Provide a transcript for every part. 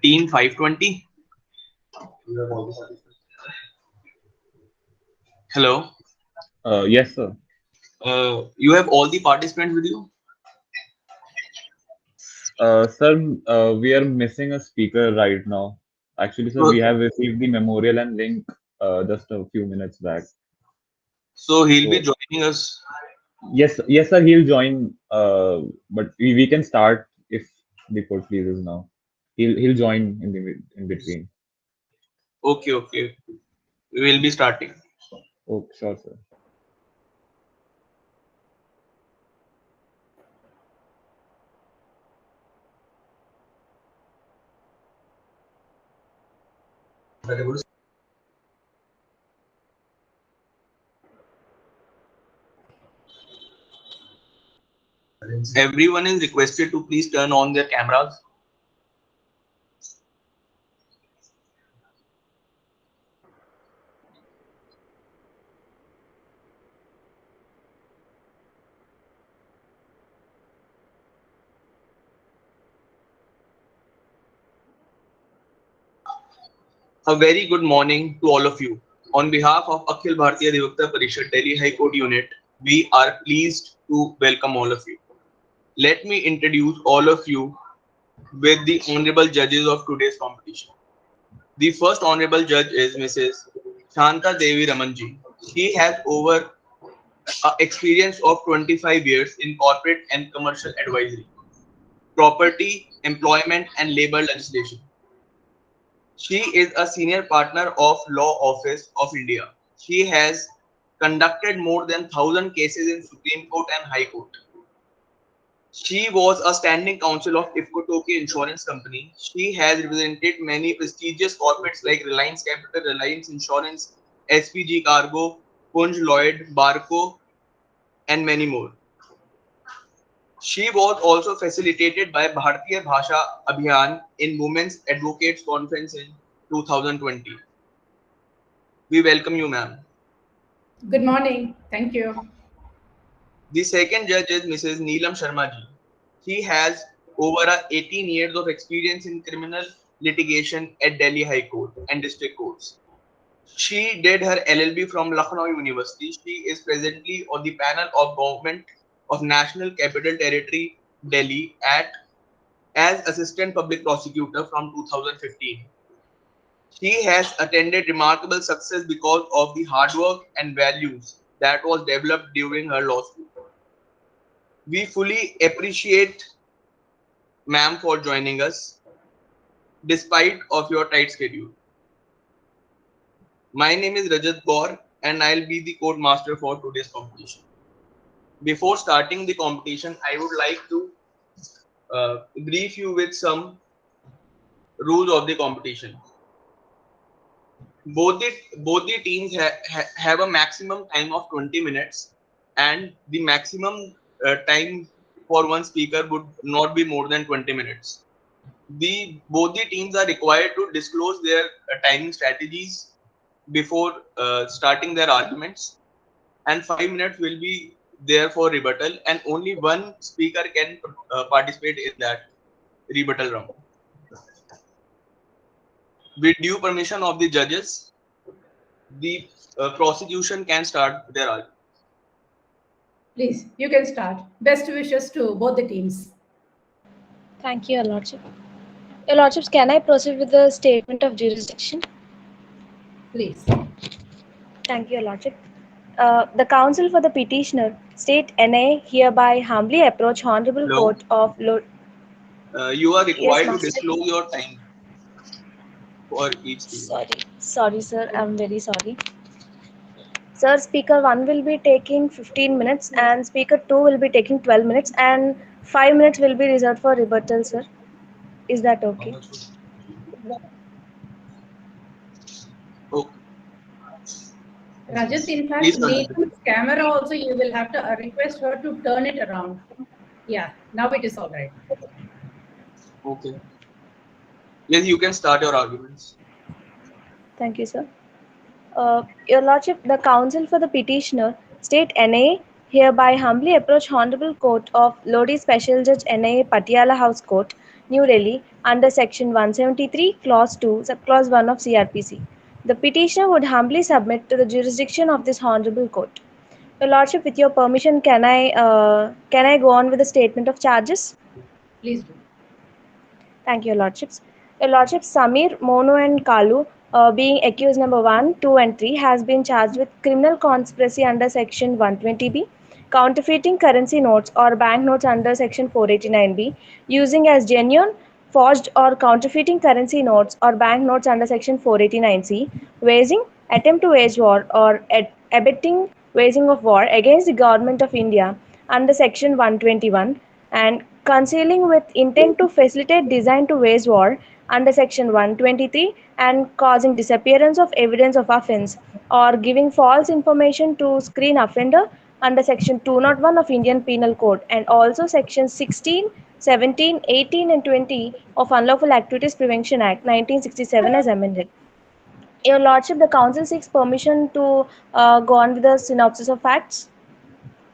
Team 520. Hello. Yes, sir. You have all the participants with you? Sir, we are missing a speaker right now. Actually, sir, we So, have received the memorial and link just a few minutes back. so he'll be So, joining us. yes, sir, he'll join. But we can start if the court pleases now. He'll join in between. Okay, okay. We will be starting. Oh, sure, sir. Everyone is requested to please turn on their cameras. A very good morning to all of you. On behalf of Akhil Bharatiya Adhivakta Parishad Delhi High Court Unit, we are pleased to welcome all of you. Let me introduce all of you with the honorable judges of today's competition. The first honorable judge is Mrs. Shanta Devi Ramanji. She has over experience of 25 years in corporate and commercial advisory, property, employment, and labor legislation. She is a senior partner of Law Office of India. She has conducted more than 1,000 cases in Supreme Court and High Court. She was a standing counsel of IFCO Tokyo Insurance Company. She has represented many prestigious corporates like Reliance Capital, Reliance Insurance, SPG Cargo, Punj Lloyd, Barco, and many more. She was also facilitated by Bharatiya Bhasha Abhiyan in Women's Advocates Conference in 2020. We welcome you, ma'am. Good morning. Thank you. The second judge is Mrs. Neelam Sharma ji. She has over 18 years of experience in criminal litigation at Delhi High Court and district courts. She did her LLB from Lucknow University. She is presently on the panel of Government of National Capital Territory, Delhi, at as Assistant Public Prosecutor from 2015. She has attained remarkable success because of the hard work and values that was developed during her law school. We fully appreciate ma'am for joining us despite of your tight schedule. My name is Rajat Gaur and I'll be the court master for today's competition. Before starting the competition, I would like to brief you with some rules of the competition. Both the teams have a maximum time of 20 minutes and the maximum time for one speaker would not be more than 20 minutes. Both the teams are required to disclose their timing strategies before starting their arguments, and 5 minutes will be there for rebuttal, and only one speaker can participate in that rebuttal round. With due permission of the judges, the prosecution can start their argument. Please, you can start. Best wishes to both the teams. Thank you, Your Lordship. Your Lordships, can I proceed with the statement of jurisdiction? Please. Thank you, Your Lordship. The counsel for the petitioner, State NA, hereby humbly approach Honorable Hello. Court of Law. You are Yes, required to Master. disclose your time for each team. Sorry, sir. I'm very sorry. Sir, Speaker 1 will be taking 15 minutes and Speaker 2 will be taking 12 minutes and 5 minutes will be reserved for rebuttal, sir. Is that okay? Okay. Rajat, in fact, Please continue. Neetu's camera also, you will have to request her to turn it around. Yeah, now it is all right. Okay. Yes, you can start your arguments. Thank you, sir. Your Lordship, the counsel for the petitioner, State NIA, hereby humbly approach Honorable Court of Lodi Special Judge NIA Patiala House Court, New Delhi, under Section 173, Clause 2, Subclause 1 of CRPC. The petitioner would humbly submit to the jurisdiction of this Honorable Court. Your Lordship, with your permission, can I go on with the statement of charges? Please do. Thank you, Your Lordships. Your Lordships, Samir, Monu, and Kalu, being accused number 1, 2, and 3, has been charged with criminal conspiracy under Section 120B, counterfeiting currency notes or banknotes under Section 489B, using as genuine, forged, or counterfeiting currency notes or banknotes under Section 489C, waging, attempt to wage war, or abetting waging of war against the Government of India under Section 121, and concealing with intent to facilitate design to wage war under Section 123, and causing disappearance of evidence of offence or giving false information to screen offender under Section 201 of Indian Penal Code, and also Section 16, 17, 18, and 20 of Unlawful Activities Prevention Act 1967 as amended. Your Lordship, the Council seeks permission to go on with the synopsis of facts.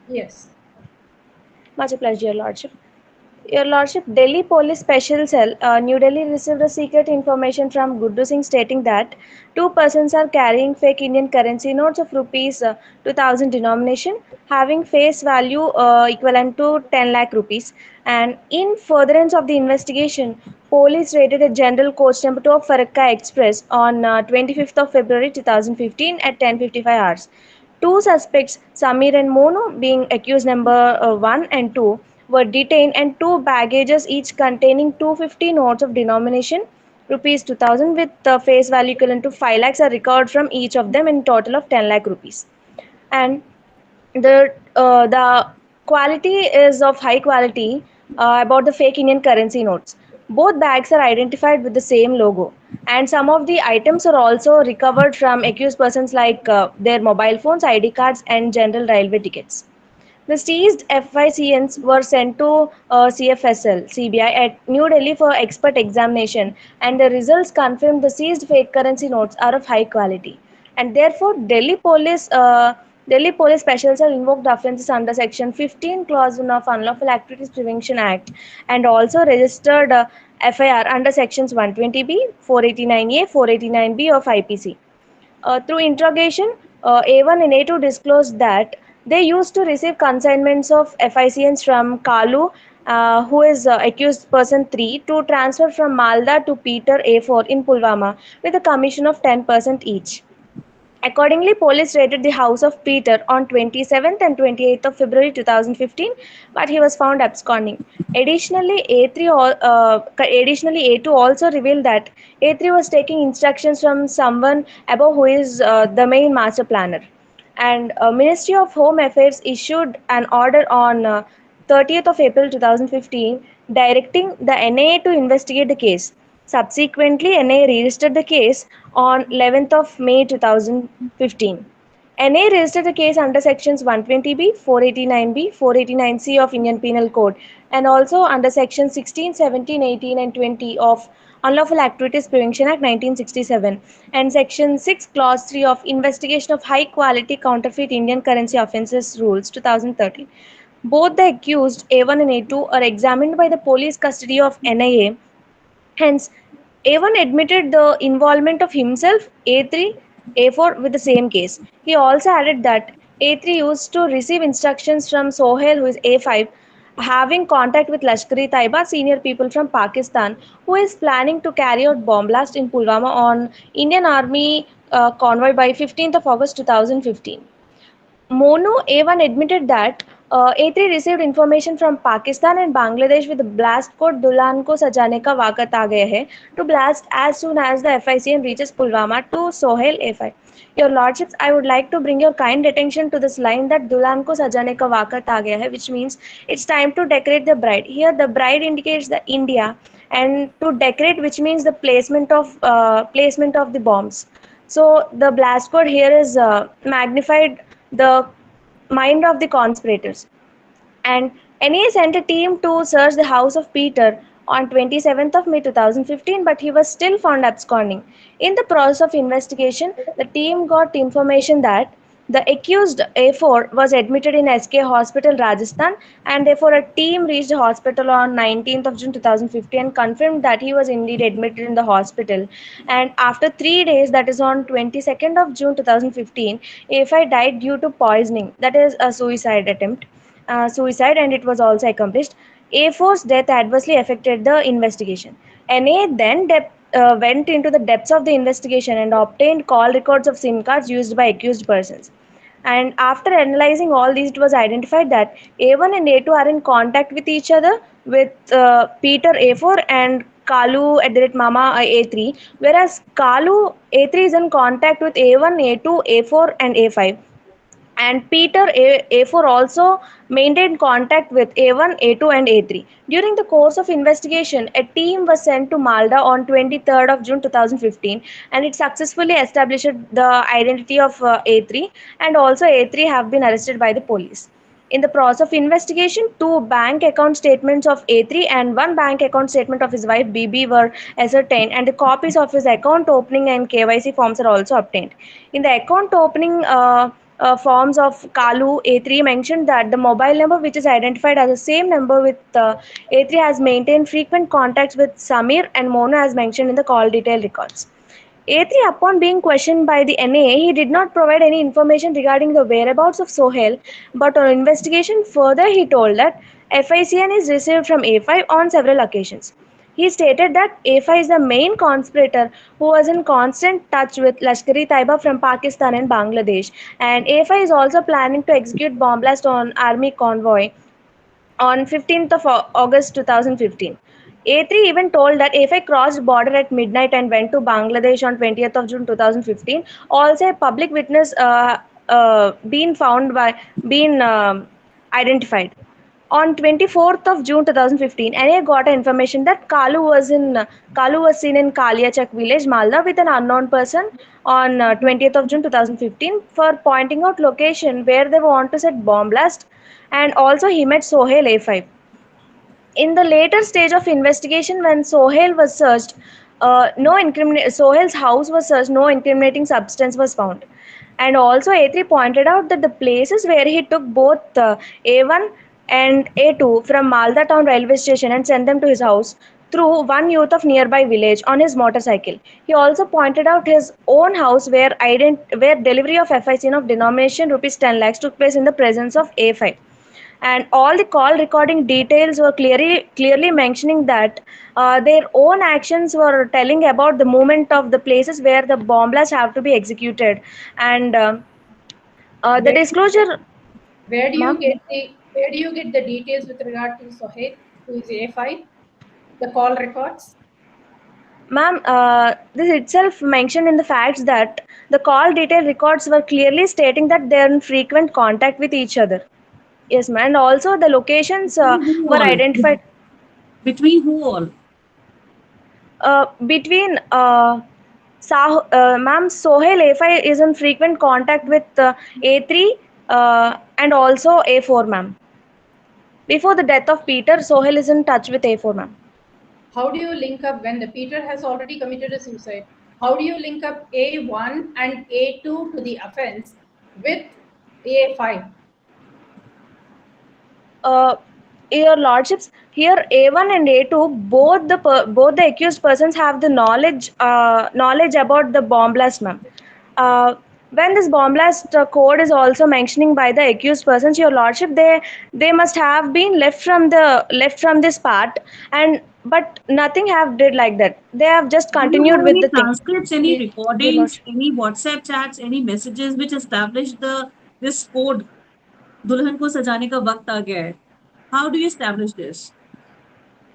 Yes. Much obliged, Your Lordship. Your Lordship, Delhi Police Special Cell, New Delhi received a secret information from Guddu Singh stating that two persons are carrying fake Indian currency notes of rupees 2000 denomination, having face value equivalent to 10 lakh rupees. And in furtherance of the investigation, police raided a general coach number 2 of Farakka Express on 25th of February 2015 at 10:55 hours. Two suspects, Samir and Monu, being accused number 1 and 2, were detained, and two baggages each containing 250 notes of denomination rupees 2000 with face value equivalent to 5 lakhs are recovered from each of them in total of 10 lakh rupees. And the quality is of high quality about the fake Indian currency notes. Both bags are identified with the same logo, and some of the items are also recovered from accused persons, like their mobile phones, ID cards, and general railway tickets. The seized FICNs were sent to CFSL CBI at New Delhi for expert examination, and the results confirmed the seized fake currency notes are of high quality. And therefore, Delhi Police Special Cell invoked offences under Section 15, Clause 1 of Unlawful Activities Prevention Act, and also registered FIR under Sections 120B, 489A, 489B of IPC. Through interrogation, A1 and A2 disclosed that they used to receive consignments of FICNs from Kalu, who is accused person 3, to transfer from Malda to Peter A4 in Pulwama with a commission of 10% each. Accordingly, police raided the house of Peter on 27th and 28th of February 2015, but he was found absconding. Additionally, A2 also revealed that A3 was taking instructions from someone above who is the main master planner. And Ministry of Home Affairs issued an order on 30th of April 2015 directing the NIA to investigate the case. Subsequently, NIA registered the case on 11th of May 2015. NIA registered the case under sections 120B, 489B, 489C of Indian Penal Code, and also under sections 16, 17, 18, and 20 of Unlawful Activities Prevention Act 1967, and section 6 clause 3 of Investigation of High Quality Counterfeit Indian Currency Offences Rules 2013. Both the accused A1 and A2 are examined by the police custody of NIA. Hence, A1 admitted the involvement of himself, A3, A4 with the same case. He also added that A3 used to receive instructions from Sohail, who is A5, having contact with Lashkar-e-Taiba senior people from Pakistan, who is planning to carry out bomb blast in Pulwama on Indian Army convoy by 15th of August 2015. Monu A1 admitted that A3 received information from Pakistan and Bangladesh with the blast code Dulan ko sajane ka waqt aa gaya hai to blast as soon as the FICN reaches Pulwama to Sohail A5. Your Lordships, I would like to bring your kind attention to this line that Dulan ko sajane ka waqt aa gaya hai, which means it's time to decorate the bride. Here the bride indicates the India, and to decorate, which means the placement of the bombs. So the blast code here is magnified the mind of the conspirators. And NA sent a team to search the house of Peter on 27th of May 2015, but he was still found absconding. In the process of investigation, the team got information that the accused A4 was admitted in SK Hospital, Rajasthan, and therefore a team reached the hospital on 19th of June 2015 and confirmed that he was indeed admitted in the hospital. And after 3 days, that is on 22nd of June 2015, A5 died due to poisoning, that is a suicide, and it was also accomplished. A4's death adversely affected the investigation. NA then went into the depths of the investigation and obtained call records of SIM cards used by accused persons. And after analyzing all these, it was identified that A1 and A2 are in contact with each other with Peter A4 and Kalu at the rate Mama A3, whereas Kalu A3 is in contact with A1, A2, A4, and A5. And Peter A4 also maintained contact with A1, A2, and A3. During the course of investigation, a team was sent to Malda on 23rd of June 2015, and it successfully established the identity of A3, and also A3 have been arrested by the police. In the process of investigation, 2 bank account statements of A3 and 1 bank account statement of his wife BB were ascertained, and the copies of his account opening and KYC forms are also obtained. In the account opening forms of Kalu, A3 mentioned that the mobile number, which is identified as the same number with A3, has maintained frequent contacts with Samir and Mona as mentioned in the call detail records. A3, upon being questioned by the NA, he did not provide any information regarding the whereabouts of Sohail, but on investigation further, he told that FICN is received from A5 on several occasions. He stated that A5 is the main conspirator who was in constant touch with Lashkar-e-Taiba from Pakistan and Bangladesh, and A5 is also planning to execute bomb blast on army convoy on 15th of August 2015. A3 even told that A5 crossed border at midnight and went to Bangladesh on 20th of June 2015. Also, a public witness been identified. On 24th of June 2015, NA got information that Kalu was seen in Kaliachak village, Malda, with an unknown person on 20th of June 2015 for pointing out location where they want to set bomb blast, and also he met Sohail A5. In the later stage of investigation, when Sohail was searched, Sohail's house was searched, no incriminating substance was found. And also, A3 pointed out that the places where he took both A1 and A2 from Malda town railway station and sent them to his house through one youth of nearby village on his motorcycle. He also pointed out his own house where delivery of FICN of denomination rupees 10 lakhs took place in the presence of A5, and all the call recording details were clearly mentioning that their own actions were telling about the movement of the places where the bomb blasts have to be executed. And the Where- disclosure, Where do you ma'am? get the details with regard to Sohail, who is A5? The call records. Ma'am, this itself mentioned in the facts that the call detail records were clearly stating that they are in frequent contact with each other. Yes, ma'am. And also the locations Who were all? identified Between who all? between ma'am, Sohail A5 is in frequent contact with A3 and also A4, ma'am. Before the death of Peter, Sohail is in touch with A4, ma'am. How do you link up when the Peter has already committed a suicide? How do you link up A1 and A2 to the offense with A5? Your lordships, here A1 and A2, both the accused persons have the knowledge about the bomb blast, ma'am. When this bomb blast code is also mentioning by the accused persons, your lordship, they must have been left from this part, and but nothing have did like that. They have just Do you continued have with any the thing. transcripts, any Your recordings, lordship. any WhatsApp chats, any messages which establish this code? दुल्हन को सजाने का वक्त आ गया है. How do you establish this?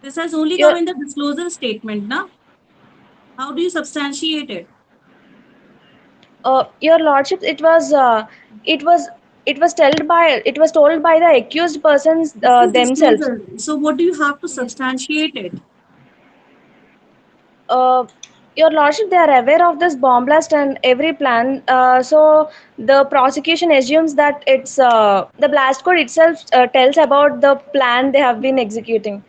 This has only come Your in the disclosure statement, na? How do you substantiate it? your lordship, it was told by the accused persons This is themselves. disclosure. So what do you have to substantiate it? uh, Your Lordship, they are aware of this bomb blast and every plan. So the prosecution assumes that it's the blast code itself tells about the plan they have been executing.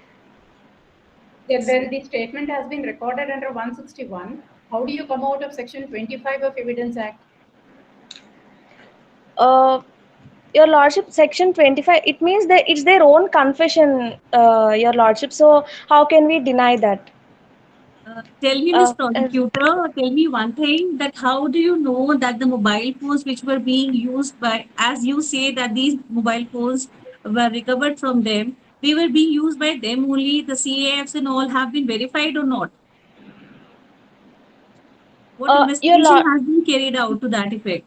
Then when the statement has been recorded under 161, how do you come out of section 25 of Evidence Act? Uh, Your Lordship, section 25, it means that it's their own confession, Your Lordship. So how can we deny that? Tell me, Miss And Prosecutor, tell me one thing, that how do you know that the mobile phones which were being used by, as you say that these mobile phones were recovered from them, they were being used by them only, the CAFs and all have been verified or not? What Your investigation Lord, has been carried out to that effect?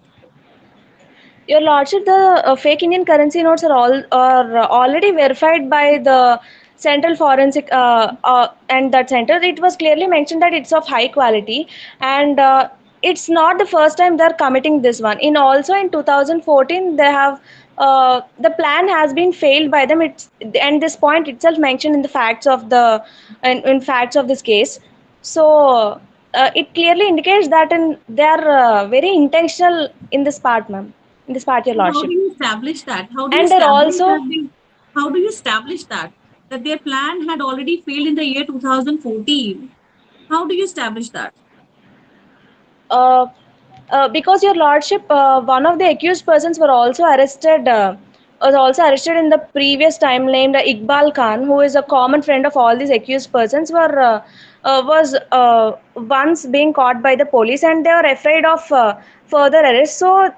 Your Lordship, the fake Indian currency notes are already verified by the Central Forensic and that center. It was clearly mentioned that it's of high quality, and it's not the first time they're committing this one. In also in 2014, they have the plan has been failed by them. It's and this point itself mentioned in the facts of the in facts of this case. So it clearly indicates that they are very intentional in this part, ma'am. In this part, Your So how do Lordship. you establish that? How do you And they're establish that also, how do you establish that their plan had already failed in the year 2014? How do you establish that? uh, because Your Lordship, one of the accused persons was also arrested in the previous time, named Iqbal Khan, who is a common friend of all these accused persons, was once being caught by the police, and they were afraid of further arrest. So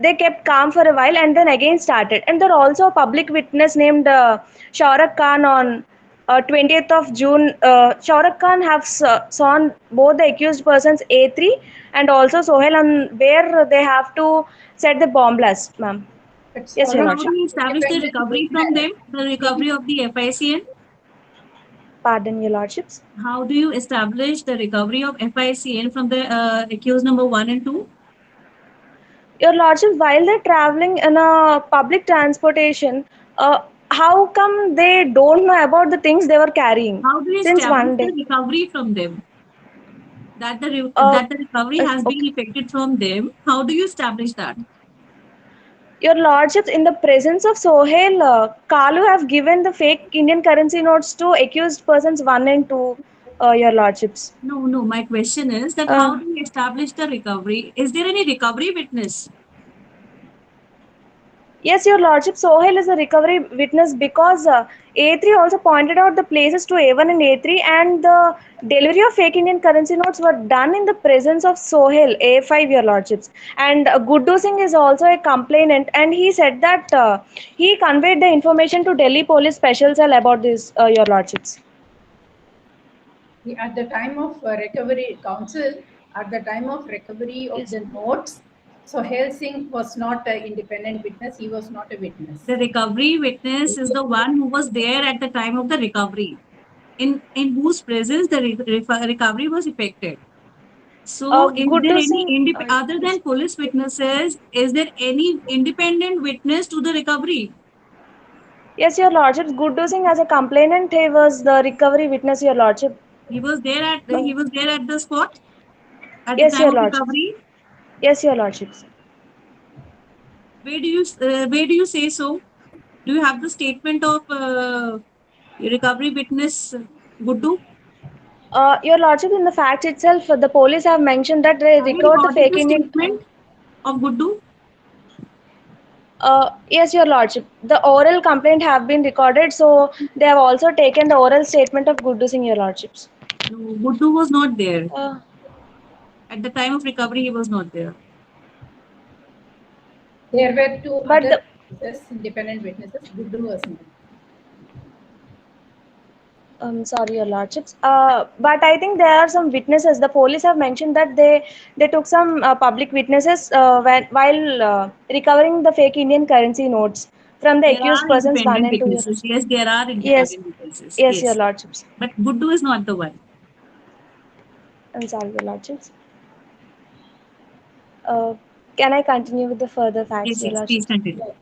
they kept calm for a while and then again started. And there also a public witness named Shaurak Khan on 20th of June. Shaurak Khan have saw both the accused persons A3 and also Sohail on where they have to set the bomb blast, ma'am. But Yes, Your So how Solomon do Lordship. you is establish the independent recovery from witness. them, the recovery of the FICN? Pardon, Your Lordships. How do you establish the recovery of FICN from the accused number 1 and 2? Your Lordship, while they're traveling in a public transportation, how come they don't know about the things they were carrying How do you since establish one the day? recovery from them? Uh, That the recovery has been okay. effected from them. How do you establish that? Your Lordships, in the presence of Sohail, Kalu have given the fake Indian currency notes to accused persons 1 and 2, Your Lordships. No, no. My question is that Uh, how do you establish the recovery? Is there any recovery witness? yes, Your Lordship, Sohail is a recovery witness because A3 also pointed out the places to A1 and A3, and the delivery of fake Indian currency notes were done in the presence of Sohail, A5, Your Lordships. And Guddu Singh is also a complainant, and he said that he conveyed the information to Delhi Police Special Cell about this, Your Lordships. At the time of recovery council, at the time of recovery of Yes. the notes, Sohail Singh was not an independent witness. He was not a witness. The recovery witness is the one who was there at the time of the recovery, in whose presence the recovery was effected. So, is there Guddu any Singh, other yes. than police witnesses? Is there any independent witness to the recovery? Yes, Your Lordship. Guddu Singh, as a complainant, he was the recovery witness, Your Lordship. He was there at the spot at the Yes, time Your of Lordship. recovery. Yes, Your Lordships. Where do you say so? Do you have the statement of recovery witness Guddu? Your Lordship, in the facts itself, the police have mentioned that they Have you recovered the recorded fake the Indian. statement of Guddu? Yes, Your Lordship. The oral complaint have been recorded, so they have also taken the oral statement of Guddu Singh, Your Lordships. No, Guddu was not there Uh, at the time of recovery. He was not there. There were two but other the witnesses, independent witnesses. Guddu was not. Sorry, Your Lordships. But I think there are some witnesses. The police have mentioned that they took some public witnesses while recovering the fake Indian currency notes from the There accused are persons one independent and two. witnesses. Yes, there are Yes, independent witnesses. yes, Your Yes, Lordships. but Guddu is not the one. I'm sorry, Your Lordships. Uh, can I continue with the further facts, Yes, Your yes. Please Lordships? continue. Yes,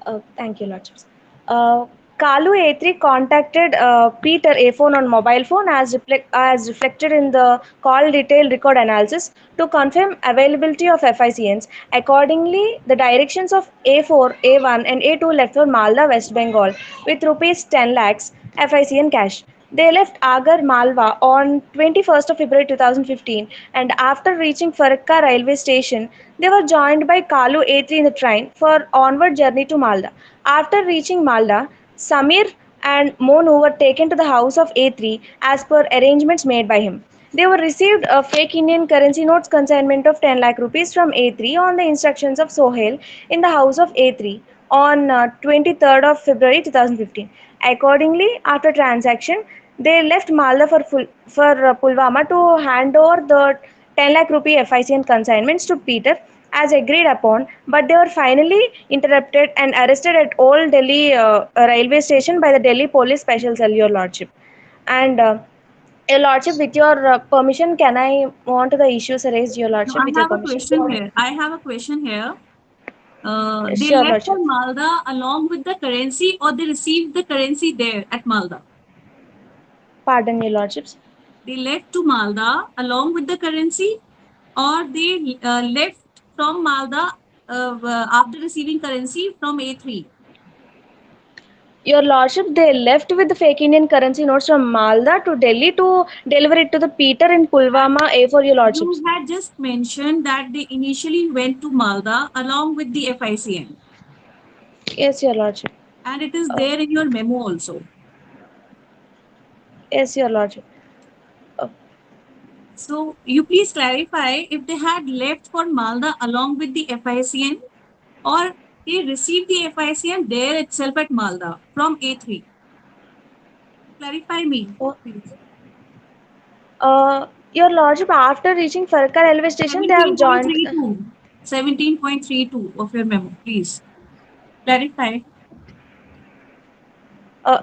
yes. Thank you, Lordships. Uh, Kalu A3 contacted Peter A4 on mobile phone as reflected in the call detail record analysis to confirm availability of FICNs. Accordingly, the directions of A4, A1 and A2 left for Malda, West Bengal with rupees 10 lakhs FICN cash. They left Agar Malwa on 21st of February 2015, and after reaching Farakka railway station, they were joined by Kalu A3 in the train for onward journey to Malda. After reaching Malda, Samir and Monu were taken to the house of A3 as per arrangements made by him. They were received a fake Indian currency notes consignment of 10 lakh rupees from A3 on the instructions of Sohail in the house of A3 on 23rd of February 2015. Accordingly, after transaction, they left Malda for Pulwama to hand over the 10 lakh rupee FICN consignments to Peter as agreed upon, but they were finally interrupted and arrested at Old Delhi railway station by the Delhi Police Special Cell, Your Lordship. And Your Lordship, with your permission, can I move on to the issues raised, Your No, Lordship, I with your have a permission? question here. I have a question here. They Sure, left for Lordship. Malda along with the currency, or they received the currency there at Malda? Pardon, Your Lordships. They left to Malda along with the currency, or they left from Malda after receiving currency from A3? Your Lordship, they left with the fake Indian currency notes from Malda to Delhi to deliver it to the Peter in Pulwama A for Your Lordships. You had just mentioned that they initially went to Malda along with the FICN, Yes, Your Lordship. and it is there in your memo also. Yes, Your Lordship. So you please clarify if they had left for Malda along with the FICN, or they received the FICN there itself at Malda from A3. Clarify me, Oh. please. Your Lordship, after reaching Farka railway station, they have joined. 17.32 of your memo, please. Clarify. Uh,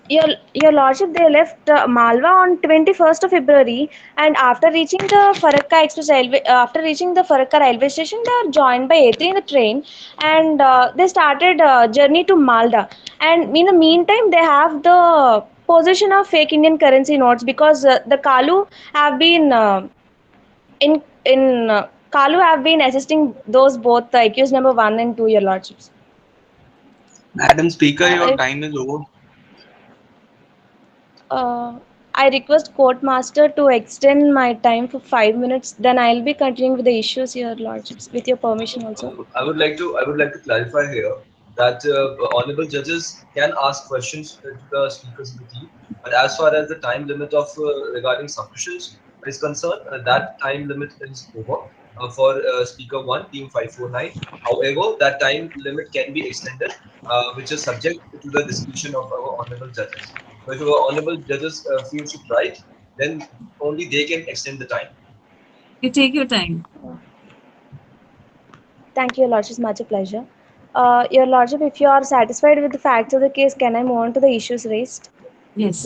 your Lordship, they left Malwa on 21st of February, and after reaching the Farakka Express railway, after reaching the Farakka railway station, they are joined by A3 in the train, and they started journey to Malda. And in the meantime, they have the possession of fake Indian currency notes because the Kalu have been in Kalu have been assisting those both accused number 1 and 2, Your Lordships. Madam Speaker, your If- time is over. I request court master to extend my time for 5 minutes. Then I'll be continuing with the issues, Your Lordships, with your permission also. I would like to clarify here that honorable judges can ask questions to the speakers in the team, but as far as the time limit of regarding submissions is concerned, that time limit is over for speaker 1, team 549. However, that time limit can be extended, which is subject to the discretion of our honorable judges. So if our honorable judges feels it right, then only they can extend the time. You take your time. Thank you, Your Lordship. Much a pleasure. Your Lordship, if you are satisfied with the facts of the case, can I move on to the issues raised? Yes.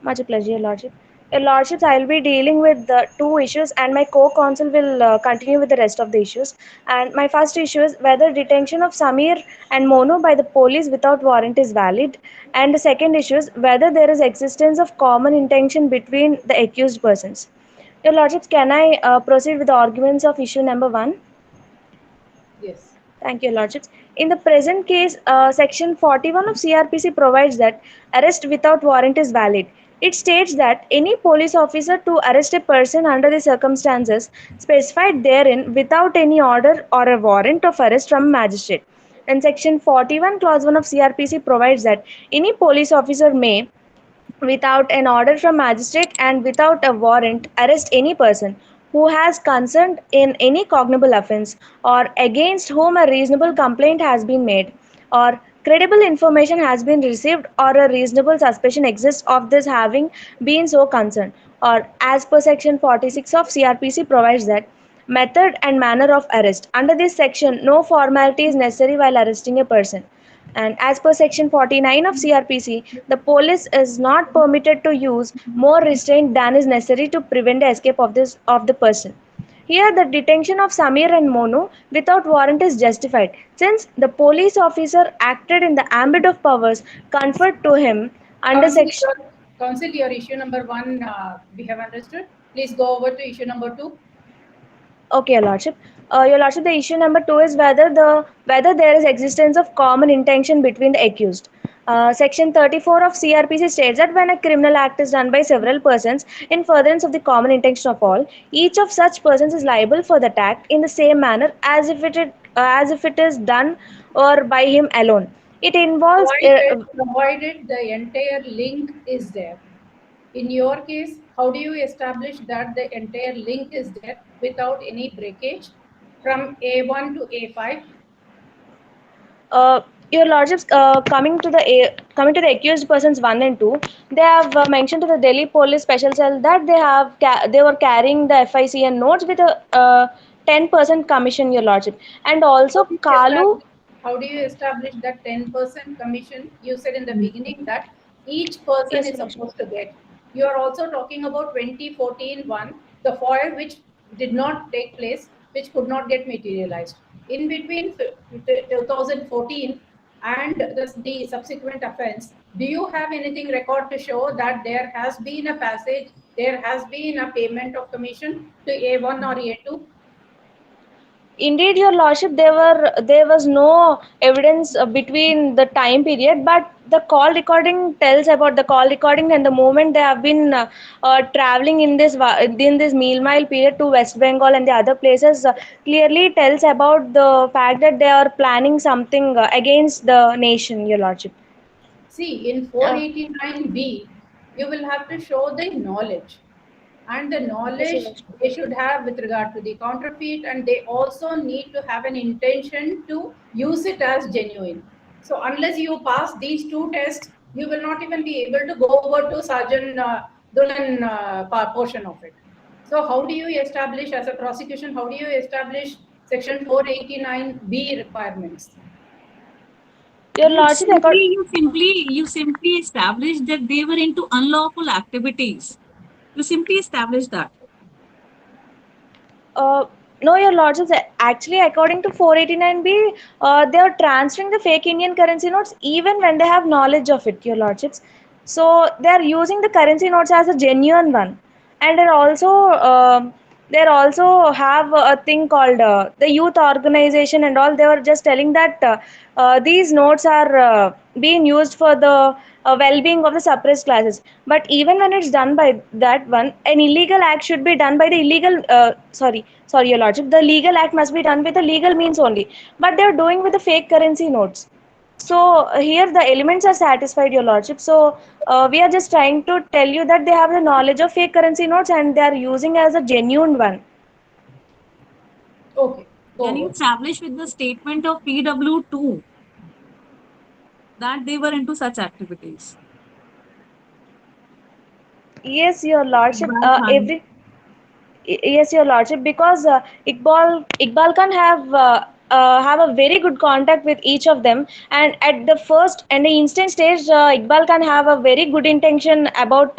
Much a pleasure, Your Lordship. Your Lordships, I will be dealing with the two issues, and my co-counsel will continue with the rest of the issues. And my first issue is whether detention of Samir and Monu by the police without warrant is valid. And the second issue is whether there is existence of common intention between the accused persons. Your Lordships, can I proceed with the arguments of issue number 1? Yes. Thank you, Lordships. In the present case, Section 41 of CRPC provides that arrest without warrant is valid. It states that any police officer to arrest a person under the circumstances specified therein without any order or a warrant of arrest from a magistrate. And Section 41, Clause 1 of CRPC provides that any police officer may, without an order from magistrate and without a warrant, arrest any person who has concerned in any cognizable offence or against whom a reasonable complaint has been made or credible information has been received or a reasonable suspicion exists of this having been so concerned, or as per section 46 of CRPC provides that method and manner of arrest. Under this section, no formality is necessary while arresting a person. And as per section 49 of CRPC, the police is not permitted to use more restraint than is necessary to prevent the escape of the person. Here, the detention of Samir and Monu without warrant is justified, since the police officer acted in the ambit of powers conferred to him under Council, section. Council, your issue number 1 we have understood. Please go over to issue number 2. Okay, Your Lordship. Your Lordship, the issue number 2 is whether there is existence of common intention between the accused. Section 34 of CRPC states that when a criminal act is done by several persons in furtherance of the common intention of all, each of such persons is liable for that act in the same manner as if it is done or by him alone. It involves Provided the entire link is there. In your case, how do you establish that the entire link is there without any breakage from A1 to A5? Your lordships, coming to the accused persons 1 and 2, they have mentioned to the Delhi Police Special Cell that they were carrying the FICN notes with a 10% commission, your lordship, and also Kalu. How do you establish that 10% commission? You said in the beginning that each person Yes, is Your supposed to get. You are also talking about 2014 one, the FOIL which did not take place, which could not get materialized. In between 2014 and the subsequent offense, do you have anything record to show that there has been a passage, there has been a payment of commission to A1 or A2? Indeed, your lordship, there was no evidence between the time period, but the call recording tells about the call recording and the moment they have been traveling in this meal period to West Bengal and the other places clearly tells about the fact that they are planning something against the nation, your lordship. See, in 489B, you will have to show the knowledge. And the Yes, Your knowledge Lordship. they should have with regard to the counterfeit, and they also need to have an intention to use it as genuine. So unless you pass these two tests, you will not even be able to go over to Sergeant Dulan portion of it. So how do you establish, as a prosecution, how do you establish Section 489B requirements? Your lordship, You simply established that they were into unlawful activities. You simply established that. No, your lordships. Actually, according to 489B, they are transferring the fake Indian currency notes even when they have knowledge of it, your lordships. So they are using the currency notes as a genuine one, and they also have a thing called the youth organization and all. They were just telling that these notes are being used for the well-being of the suppressed classes. But even when it's done by that one, an illegal act should be done by the illegal. Sorry, your lordship. The legal act must be done with the legal means only. But they're doing with the fake currency notes. So here the elements are satisfied, your lordship. So we are just trying to tell you that they have the knowledge of fake currency notes and they are using as a genuine one. Okay. Can you establish with the statement of PW2 that they were into such activities? Yes, your lordship. Iqbal Khan. Yes, your lordship, because Iqbal Khan have a very good contact with each of them, and at the first and the instant stage, Iqbal Khan have a very good intention about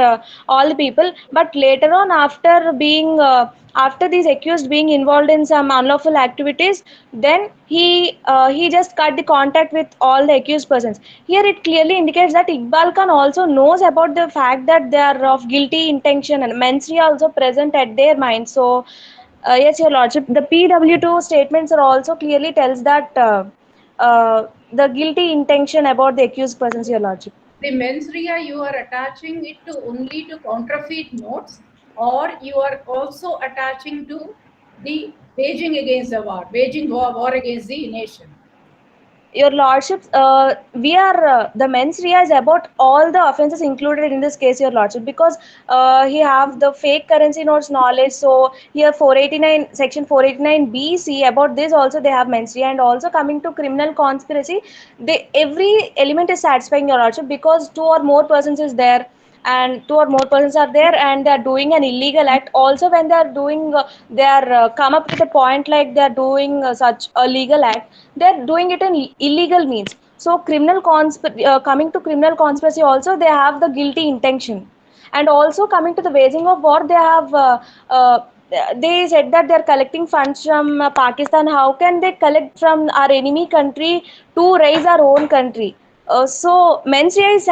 all the people. But later on, after these accused being involved in some unlawful activities, then he just cut the contact with all the accused persons. Here it clearly indicates that Iqbal Khan also knows about the fact that they are of guilty intention and mens rea also present at their mind. So yes, your lordship, the PW2 statements are also clearly tells that the guilty intention about the accused persons, your lordship. The mens rea, you are attaching it to only to counterfeit notes, or you are also attaching to the waging against the war, waging war against the nation. Your lordship, the mens rea is about all the offences included in this case, your lordship, because he have the fake currency notes knowledge. So here 489 section 489B about this also they have mens rea, and also coming to criminal conspiracy, every element is satisfying, your lordship, because two or more persons is there and two or more persons are there and they are doing an illegal act. Also when they are doing they are come up with a point like they are doing such a legal act, they are doing it in illegal means. So coming to criminal conspiracy also, they have the guilty intention. And also coming to the waging of war, they have they said that they're collecting funds from Pakistan. How can they collect from our enemy country to raise our own country? So mens rea is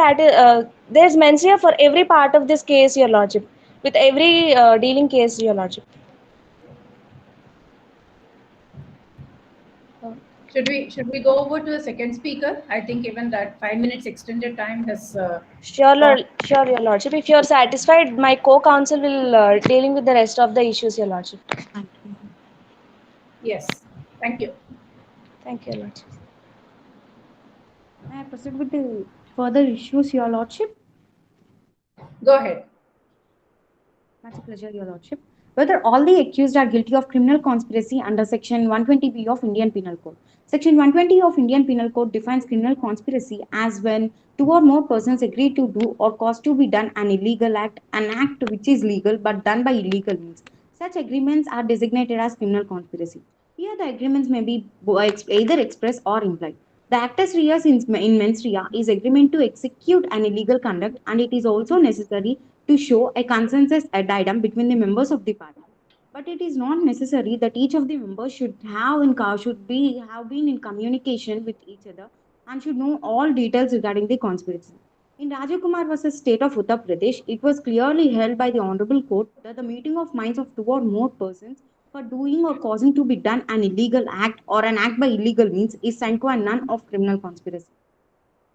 there's mens rea for every part of this case, Your Lordship, with every dealing case, Your Lordship. Should we go over to the second speaker? I think even that 5 minutes extended time has Sure, gone. sure, Your Lordship. If you're satisfied, my co-counsel will dealing with the rest of the issues, Your Lordship. Thank you. Yes. Thank you. Thank you, Your Lordship. May I proceed with the further issues, Your Lordship? Go ahead. Much a pleasure, Your Lordship. Whether all the accused are guilty of criminal conspiracy under Section 120B of Indian Penal Code. Section 120 of Indian Penal Code defines criminal conspiracy as when two or more persons agree to do or cause to be done an illegal act, an act which is legal but done by illegal means. Such agreements are designated as criminal conspiracy. Here, the agreements may be either express or implied. The actus reus in mens rea is agreement to execute an illegal conduct, and it is also necessary to show a consensus addendum between the members of the party. But it is not necessary that each of the members have been in communication with each other and should know all details regarding the conspiracy. In Rajiv Kumar versus State of Uttar Pradesh, it was clearly held by the Honorable Court that the meeting of minds of two or more persons for doing or causing to be done an illegal act or an act by illegal means is sine qua non of criminal conspiracy.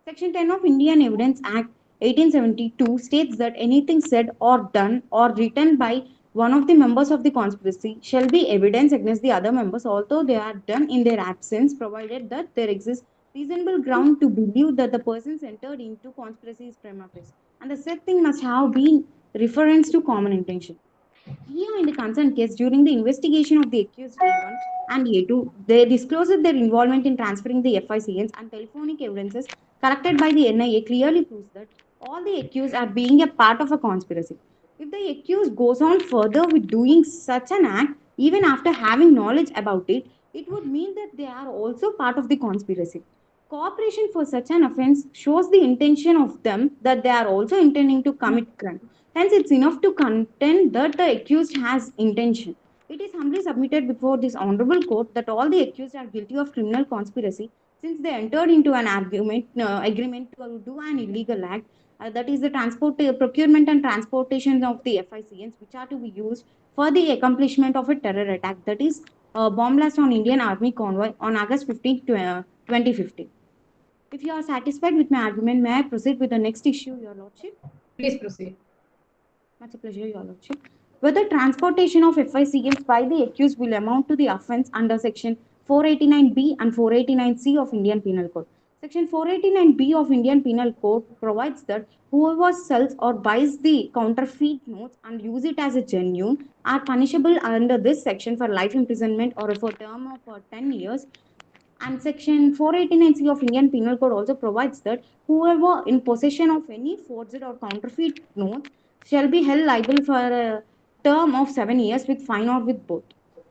Section 10 of Indian Evidence Act 1872 states that anything said or done or written by one of the members of the conspiracy shall be evidence against the other members, although they are done in their absence, provided that there exists reasonable ground to believe that the persons entered into conspiracy is prima facie. And the said thing must have been reference to common intention. Here, in the concerned case, during the investigation of the accused A1 and A2, they disclosed their involvement in transferring the FICNs, and telephonic evidences collected by the NIA clearly proves that all the accused are being a part of a conspiracy. If the accused goes on further with doing such an act, even after having knowledge about it, it would mean that they are also part of the conspiracy. Cooperation for such an offense shows the intention of them that they are also intending to commit crime. Hence, it's enough to contend that the accused has intention. It is humbly submitted before this honorable court that all the accused are guilty of criminal conspiracy since they entered into an agreement to do an illegal act, that is the procurement and transportation of the FICNs, which are to be used for the accomplishment of a terror attack, that is bomb blast on Indian Army convoy on August 15, 2015. If you are satisfied with my argument, may I proceed with the next issue, Your Lordship? Please proceed. Much a pleasure, Your Lordship. Whether transportation of FICNs by the accused will amount to the offence under Section 489B and 489C of Indian Penal Code. Section 489B of Indian Penal Code provides that whoever sells or buys the counterfeit notes and use it as a genuine are punishable under this section for life imprisonment or for a term of 10 years. And Section 489C of Indian Penal Code also provides that whoever in possession of any forged or counterfeit note shall be held liable for a term of 7 years with fine or with both.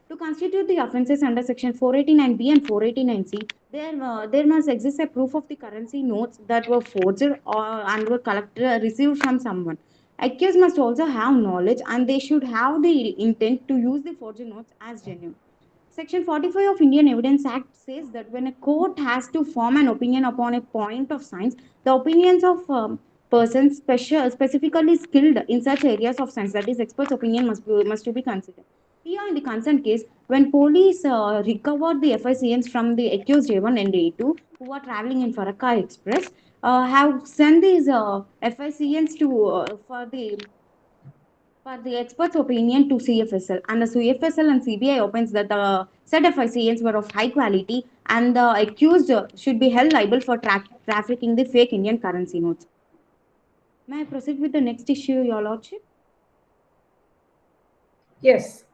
To constitute the offences under Section 489B and 489C, there must exist a proof of the currency notes that were forged and were received from someone. Accused must also have knowledge and they should have the intent to use the forged notes as genuine. Section 45 of Indian Evidence Act says that when a court has to form an opinion upon a point of science, the opinions of persons specifically skilled in such areas of science, that is, experts' opinion must to be considered. Here, in the concerned case, when police recovered the FICNs from the accused A1 and A2 who are traveling in Farakka Express, have sent these FICNs to for the expert's opinion to CFSL, and the CFSL and CBI opines that the said FICNs were of high quality and the accused should be held liable for trafficking the fake Indian currency notes. May I proceed with the next issue, Your Lordship? Yes.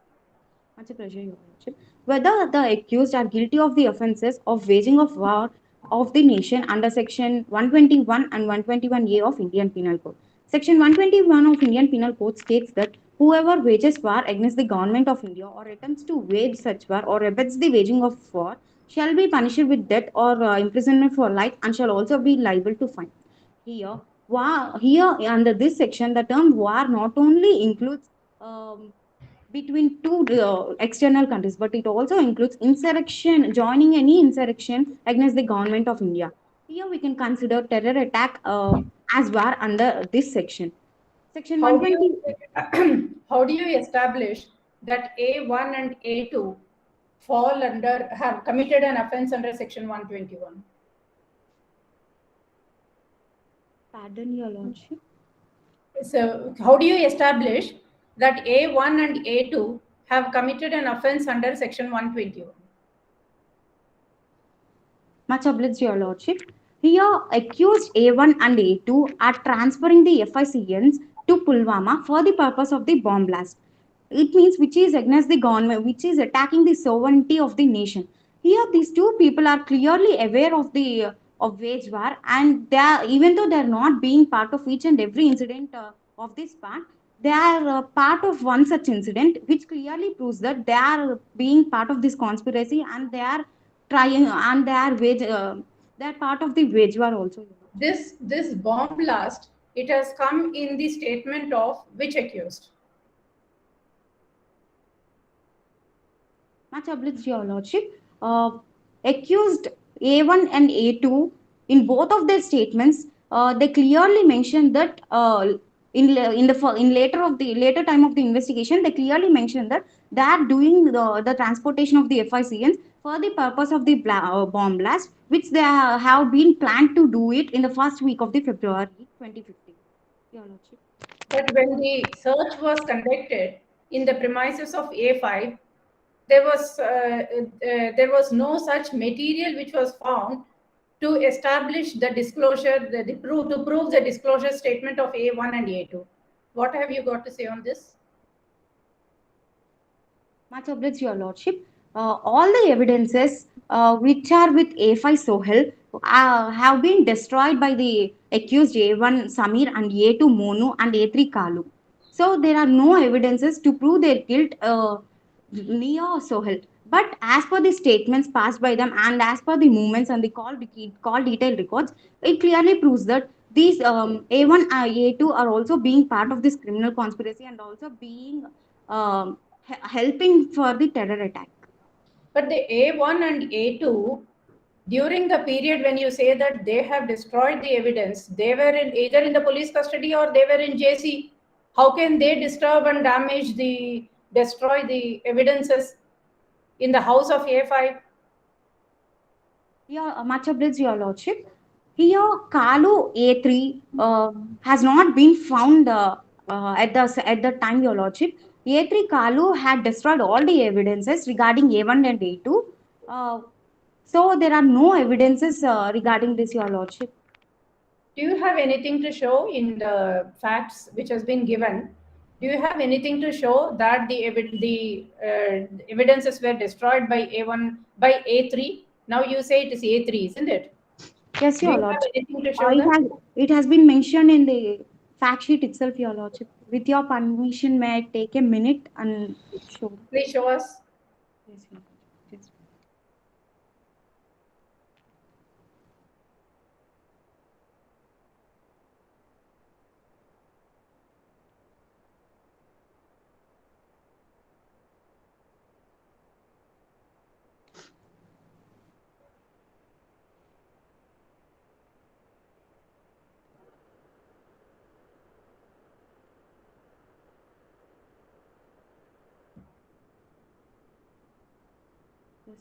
Much a pleasure, Your Lordship. Whether the accused are guilty of the offences of waging of war of the nation under Section 121 and 121A of Indian Penal Code. Section 121 of Indian Penal Code states that whoever wages war against the government of India or attempts to wage such war or abets the waging of war shall be punished with death or imprisonment for life and shall also be liable to fine. Here, under this section, the term war not only includes between two external countries, but it also includes insurrection, joining any insurrection against the government of India. Here we can consider terror attack as war under this section. Section How do 120. how do you establish that A1 and A2 fall under, have committed an offense under section 121? Pardon, Your Lordship. So how do you establish that A1 and A2 have committed an offense under section 121? Much obliged, Your Lordship. Here, accused A1 and A2 are transferring the FICNs to Pulwama for the purpose of the bomb blast. It means which is against the government, which is attacking the sovereignty of the nation. Here, these two people are clearly aware of the of wage war, and they are, even though they are not being part of each and every incident of this part, they are part of one such incident, which clearly proves that they are being part of this conspiracy, and they are trying, and they are part of the wage war also. This bomb blast, it has come in the statement of which accused? Much obliged, Your Lordship. Accused A1 and A2, in both of their statements, they clearly mentioned that in later time of the investigation, they clearly mentioned that they are doing the transportation of the FICNs for the purpose of the bomb blast, which they have been planned to do it in the first week of the February 2015. Your Lordship. But when the search was conducted in the premises of A5, there was no such material which was found to establish the disclosure, to prove the disclosure statement of A1 and A2. What have you got to say on this? Much obliged, Your Lordship. All the evidences which are with A5 Sohel have been destroyed by the accused A1 Samir and A2 Monu and A3 Kalu. So there are no evidences to prove their guilt near Sohel. But as per the statements passed by them and as per the movements and the call detail records, it clearly proves that these A1 and A2 are also being part of this criminal conspiracy and also being helping for the terror attack. But the A1 and A2, during the period when you say that they have destroyed the evidence, they were either in the police custody or they were in JC. How can they disturb and destroy the evidences in the house of A5? Yeah, much obliged, Your Lordship. Here, Kalu A3 has not been found at the time, Your Lordship. A3 Kalu had destroyed all the evidences regarding A1 and A2. So there are no evidences regarding this, Your Lordship. Do you have anything to show in the facts which has been given? Do you have anything to show that the evidences were destroyed by A1 by A3? Now you say it is A3, isn't it? Yes, Do Your you have Lordship. anything to show that? It has been mentioned in the fact sheet itself, Your Lordship. With your permission, may I take a minute and show? Please show us. Yes, Your Lordship. Yes. Yes.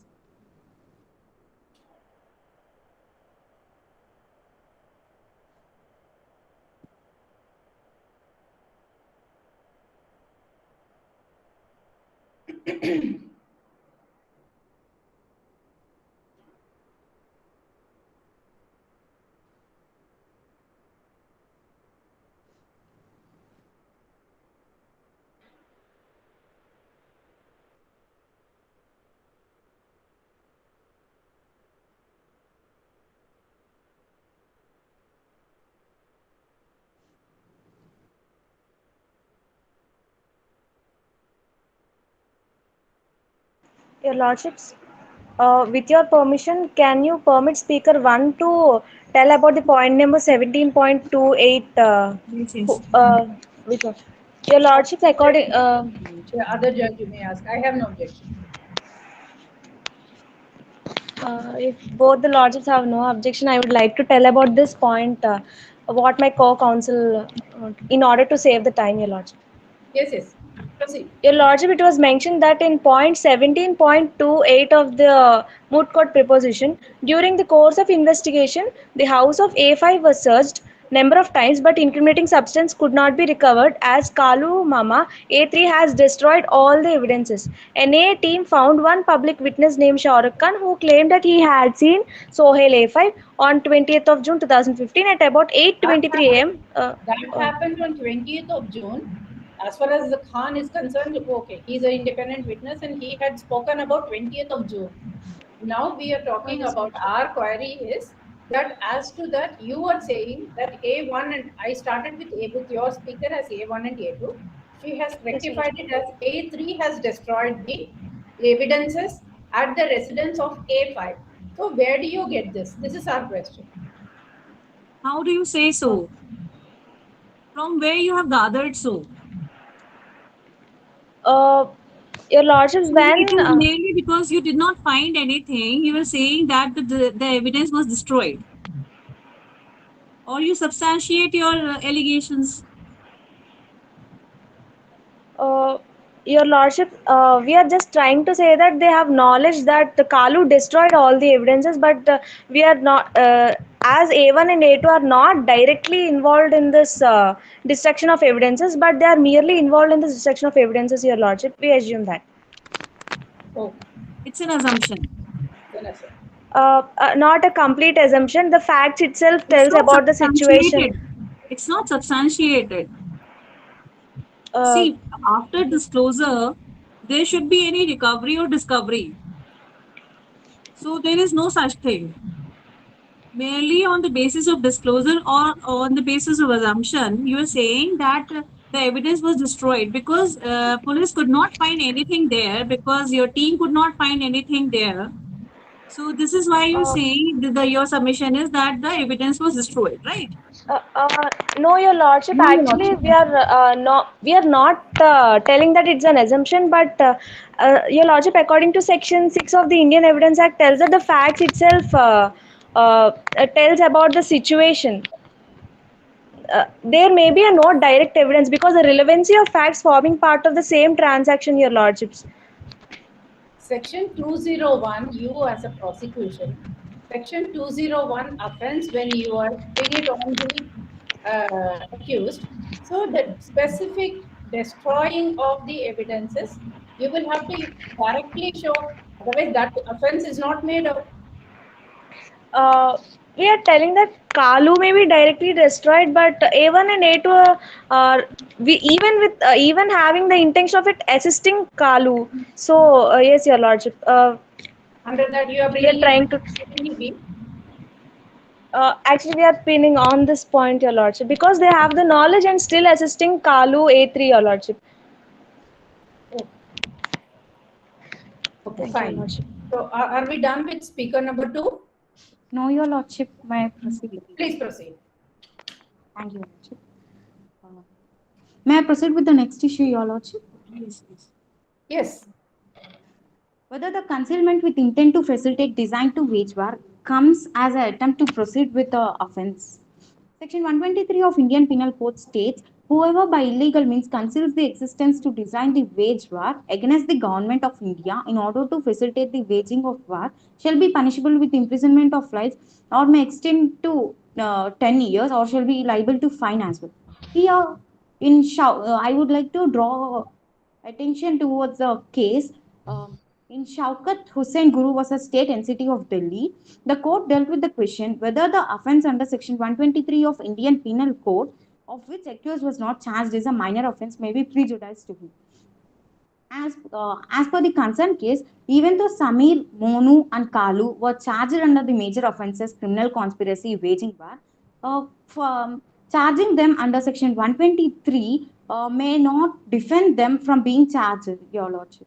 Your Lordships, with your permission, can you permit Speaker 1 to tell about the point number 17.28? Yes, yes. Which one? Your Lordship, according The other judge you may ask. I have no objection. if both the lordships have no objection, I would like to tell about this point. What my co-counsel, in order to save the time, your lordship. Yes, yes. Proceed. Your Lordship, it was mentioned that in point 17.28 of the moot court preposition, during the course of investigation, the house of A5 was searched number of times, but incriminating substance could not be recovered as Kalu Mama A3 has destroyed all the evidences. NA team found one public witness named Shahrukh Khan who claimed that he had seen Sohail A5 on 20th of June 2015 at about 8:23 a.m. That happened on 20th of June. As far as the Khan is concerned, okay, he's an independent witness and he had spoken about 20th of June. Now we are talking about our query is that as to that you are saying that A1 and I started with your speaker as A1 and A2. She has rectified it as A3 has destroyed the evidences at the residence of A5. So where do you get this? This is our question. How do you say so? From where you have gathered so? Your Lordship, when It is merely because you did not find anything. You were saying that the evidence was destroyed. Or you substantiate your allegations. Your Lordship, we are just trying to say that they have knowledge that Kalu destroyed all the evidences, but we are not, as A1 and A2 are not directly involved in this destruction of evidences, but they are merely involved in the destruction of evidences, Your Lordship. We assume that. Oh, It's an assumption. then I say. Not a complete assumption. The facts itself It's tells not about the situation. substantiated. It's not substantiated. Uh, See, after disclosure, there should be any recovery or discovery. So there is no such thing. Merely on the basis of disclosure or on the basis of assumption, you are saying that the evidence was destroyed because police could not find anything there because your team could not find anything there. So this is why you say your submission is that the evidence was destroyed, right? no, Your Lordship. Actually, we are not telling that it's an assumption, but Your Lordship, according to Section 6 of the Indian Evidence Act, tells that the facts itself tells about the situation. There may be a no direct evidence because the relevancy of facts forming part of the same transaction, Your Lordships. Section 201, you as a prosecution, Section 201 offense when you are putting it on the accused. So the specific destroying of the evidences, you will have to directly show, otherwise that offense is not made out. We are telling that Kalu may be directly destroyed, but A1 and A2 are we even having the intention of it assisting Kalu. So yes, Your Lordship. Under that you are We are bringing trying to. it. Actually, we are pinning on this point, Your Lordship, because they have the knowledge and still assisting Kalu A3, Your Lordship. Okay, Thank you, Your fine. Lordship. So are we done with speaker number 2? No, Your Lordship, may I proceed? Please proceed. Thank you, Your Lordship. May I proceed with the next issue, Your Lordship? Yes. Yes. Whether the concealment with intent to facilitate designed to wage war comes as an attempt to proceed with the offense. Section 123 of Indian Penal Code states, whoever by illegal means conceals the existence to design the wage war against the government of India in order to facilitate the waging of war shall be punishable with imprisonment of life or may extend to 10 years or shall be liable to fine as well. Here, I would like to draw attention towards a case. In Shaukat Hussain Guru versus State NCT of Delhi, the court dealt with the question whether the offence under Section 123 of Indian Penal Code, of which accused was not charged as a minor offence, may be prejudiced to him. As per the concerned case, even though Samir, Monu, and Kalu were charged under the major offences criminal conspiracy, waging war, charging them under Section 123 may not defend them from being charged, Your Lordship.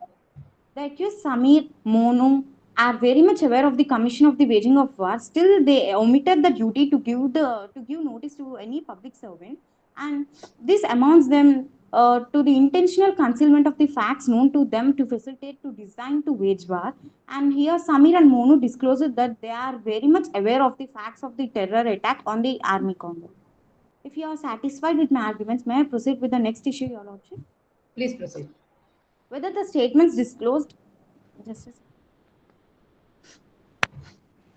The accused Samir, Monu are very much aware of the commission of the waging of war. Still, they omitted the duty to give notice to any public servant, and this amounts them to the intentional concealment of the facts known to them to facilitate to design to wage war. And here Samir and Monu disclosed that they are very much aware of the facts of the terror attack on the army convoy. If you are satisfied with my arguments, may I proceed with the next issue, Your Lordship? Please proceed. Whether the statements disclosed, just a second.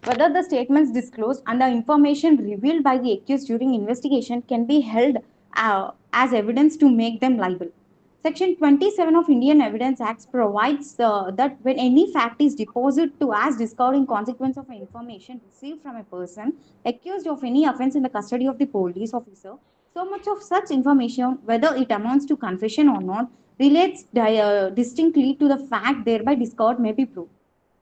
Whether the statements disclosed and the information revealed by the accused during investigation can be held as evidence to make them liable. Section 27 of Indian Evidence Acts provides that when any fact is deposited to as discovered in consequence of information received from a person accused of any offense in the custody of the police officer, so much of such information, whether it amounts to confession or not, relates distinctly to the fact thereby discovered may be proved.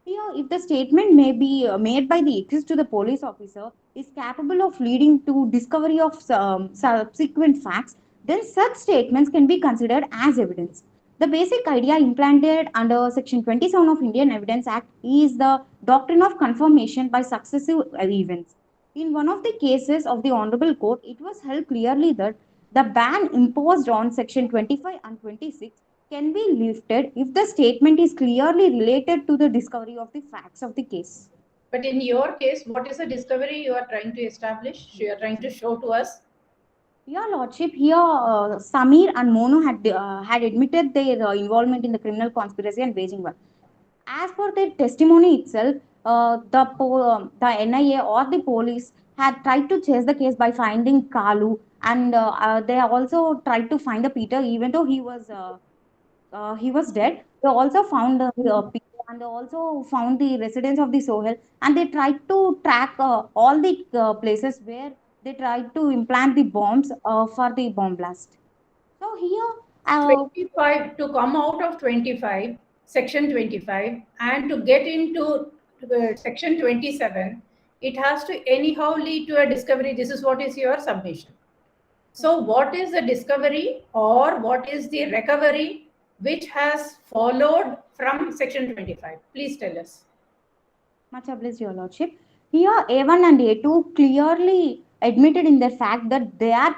Here, if the statement may be made by the accused to the police officer is capable of leading to discovery of subsequent facts, then such statements can be considered as evidence. The basic idea implanted under Section 27 of Indian Evidence Act is the doctrine of confirmation by successive events. In one of the cases of the Honorable Court, it was held clearly that the ban imposed on Section 25 and 26 can be lifted if the statement is clearly related to the discovery of the facts of the case. But in your case, what is the discovery you are trying to establish? You are trying to show to us? Your Lordship, here Samir and Monu had admitted their involvement in the criminal conspiracy and waging war. As per their testimony itself, the NIA or the police had tried to chase the case by finding Kalu, and they also tried to find the Peter, even though he was dead. They also found the Peter, and they also found the residence of the Sohail, and they tried to track all the places where they tried to implant the bombs for the bomb blast. So here, 25, to come out of 25, section 25, and to get into section 27, it has to anyhow lead to a discovery. This is what is your submission. So what is the discovery or what is the recovery which has followed from section 25? Please tell us. much obliged, Your Lordship. Here, A1 and A2 clearly admitted in their fact that they are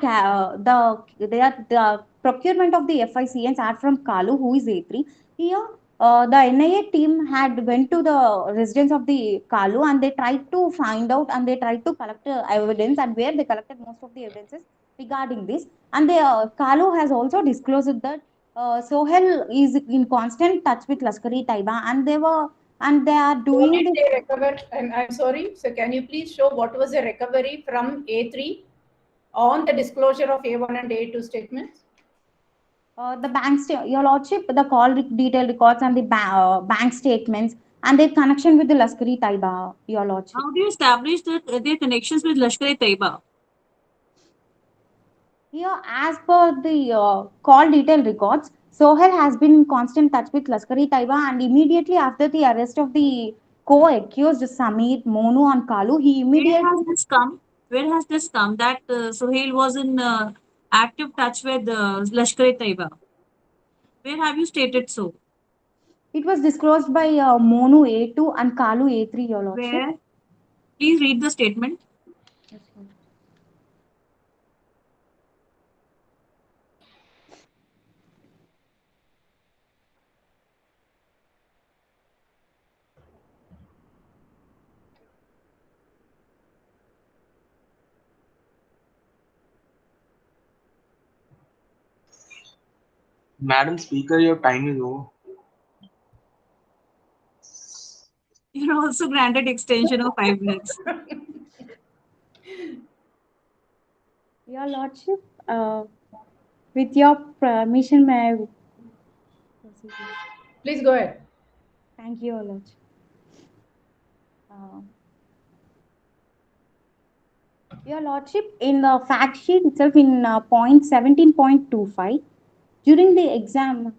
the procurement of the FICNs are from Kalu, who is A3. Here, the NIA team had went to the residence of the Kalu and they tried to find out and they tried to collect evidence, and where they collected most of the evidences regarding this. And the Kalu has also disclosed that Sohel is in constant touch with Lashkar-e-Taiba, and they are What doing did this. they recover? I'm sorry, so can you please show what was the recovery from A3 on the disclosure of A1 and A2 statements? The Your Lordship, the call detail records and the bank statements and their connection with the Lashkar-e-Taiba, Your Lordship. How do you establish that their connections with Lashkar-e-Taiba? Here, as per the call detail records, Sohail has been in constant touch with Lashkar-e-Taiba, and immediately after the arrest of the co-accused Samir, Monu and Kalu, he immediately... Where has this come? Where has this come that Sohail was in active touch with Lashkar-e-Taiba? Where have you stated so? It was disclosed by Monu A2 and Kalu A3, Your Lordship. Where? Please read the statement. Yes, sir. Madam Speaker, your time is over. You're also granted extension of 5 minutes. Your Lordship, with your permission, may I proceed? Please go ahead. Thank you, Your Lordship. Your Lordship, in the fact sheet itself, in point 17.25, during the exam,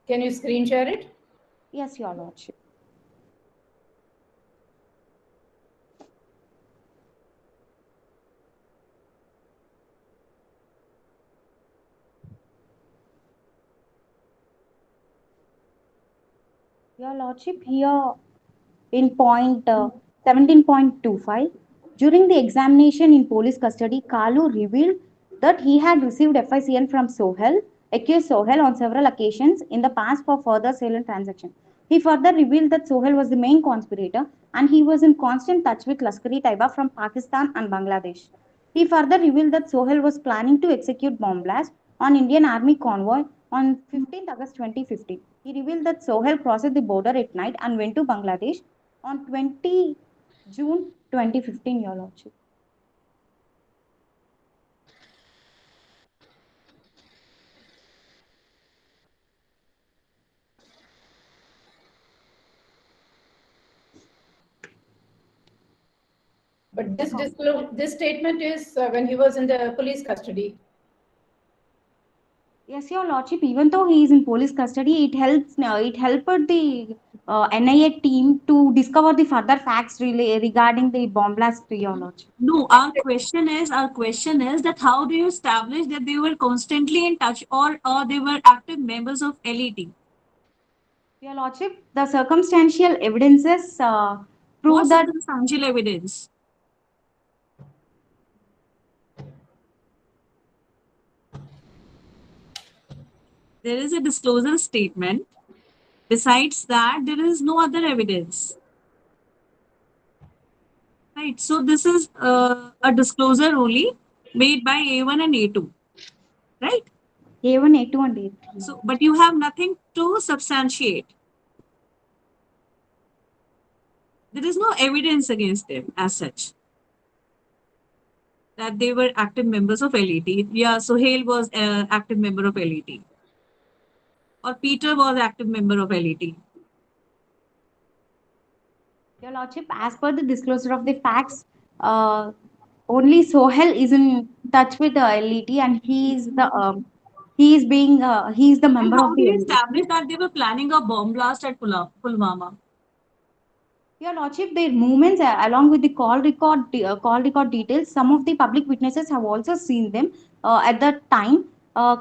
Can you screen share it? yes, Your Lordship. Your Lordship, here in point 17.25, during the examination in police custody, Kalu revealed that he had received FICN from Sohel, accused Sohel on several occasions in the past for further sale and transaction. He further revealed that Sohel was the main conspirator and he was in constant touch with Lashkar-e-Taiba from Pakistan and Bangladesh. He further revealed that Sohel was planning to execute bomb blast on Indian Army convoy on 15th August 2015. He revealed that Sohel crossed the border at night and went to Bangladesh on 20 June 2015, Your Lordship. But this statement is when he was in the police custody. Yes, Your Lordship. Even though he is in police custody, it helped the NIA team to discover the further facts regarding the bomb blast, Your Lordship. No, our question is that how do you establish that they were constantly in touch or they were active members of LET? Your Lordship, the circumstantial evidences prove What that. circumstantial evidence? There is a disclosure statement. Besides that, there is no other evidence. Right. So this is a disclosure only made by A1 and A2. Right? A1, A2, and A3. So, but you have nothing to substantiate. There is no evidence against them as such that they were active members of LET. Yeah, Sohail was an active member of LET. Or Peter was active member of LET. Your Lordship, as per the disclosure of the facts, only Sohel is in touch with the LET, and he is the And member how of do the you LET. establish that they were planning a bomb blast at Pulwama? Your Lordship, their movements along with the call record details, some of the public witnesses have also seen them at that time.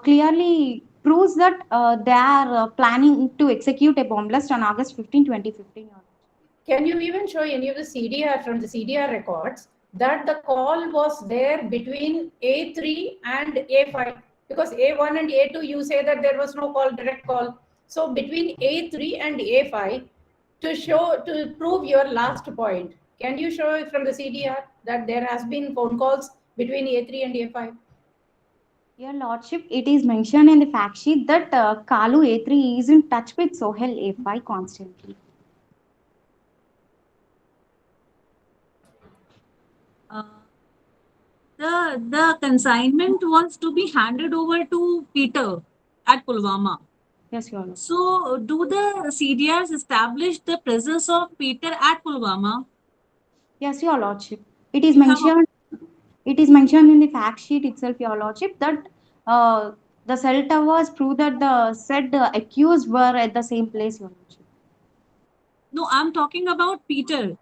Clearly proves that they are planning to execute a bomb blast on August 15, 2015. Your Lordship. Can you even show any of the CDR from the CDR records that the call was there between A3 and A5? Because A1 and A2, you say that there was no call, direct call. So between A3 and A5, to prove your last point, can you show it from the CDR that there has been phone calls between A3 and A5? Your Lordship, it is mentioned in the fact sheet that Kalu A3 is in touch with Sohel A5 constantly. The consignment was to be handed over to Peter at Pulwama. Yes, Your Lordship. So, do the CDRs establish the presence of Peter at Pulwama? Yes, Your Lordship. It is mentioned. It is mentioned in the fact sheet itself, Your Lordship, that the cell towers prove that the said accused were at the same place, Your Lordship. No, I'm talking about Peter.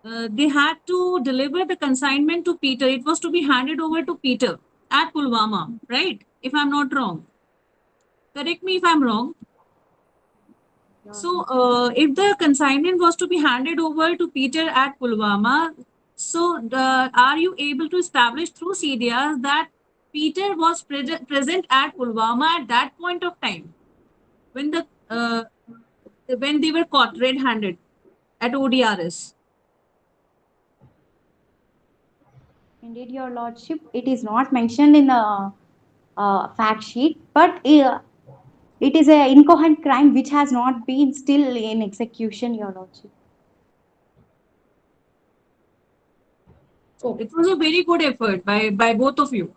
They had to deliver the consignment to Peter. It was to be handed over to Peter at Pulwama, right? If I'm not wrong. Correct me if I'm wrong. So, if the consignment was to be handed over to Peter at Pulwama, so are you able to establish through CDRs that Peter was present at Pulwama at that point of time when when they were caught red-handed at ODRS? Indeed, Your Lordship, it is not mentioned in the fact sheet, but it is an incoherent crime which has not been still in execution, Your Lordship. So, it was a very good effort by both of you.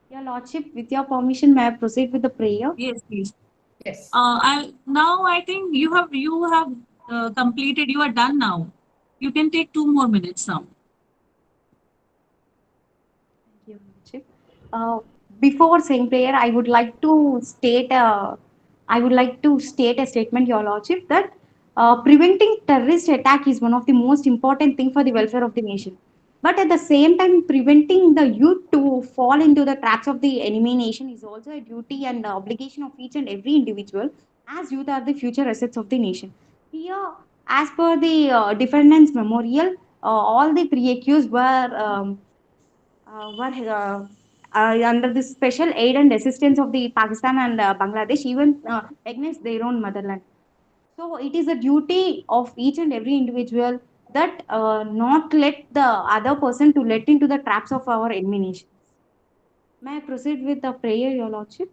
Your Lordship, with your permission, may I proceed with the prayer? Yes, please. Yes. Now I think you have completed. You are done now. You can take 2 more minutes now. Thank you, Lordship. Before saying prayer, I would like to state a statement, Your Lordship, that preventing terrorist attack is one of the most important thing for the welfare of the nation. But at the same time, preventing the youth to fall into the traps of the enemy nation is also a duty and obligation of each and every individual, as youth are the future assets of the nation. Here, as per the defendant's memorial, all the three accused were under the special aid and assistance of the Pakistan and Bangladesh, even against their own motherland. So it is a duty of each and every individual that not let the other person to let into the traps of our enemy nations. May I proceed with the prayer, Your Lordship?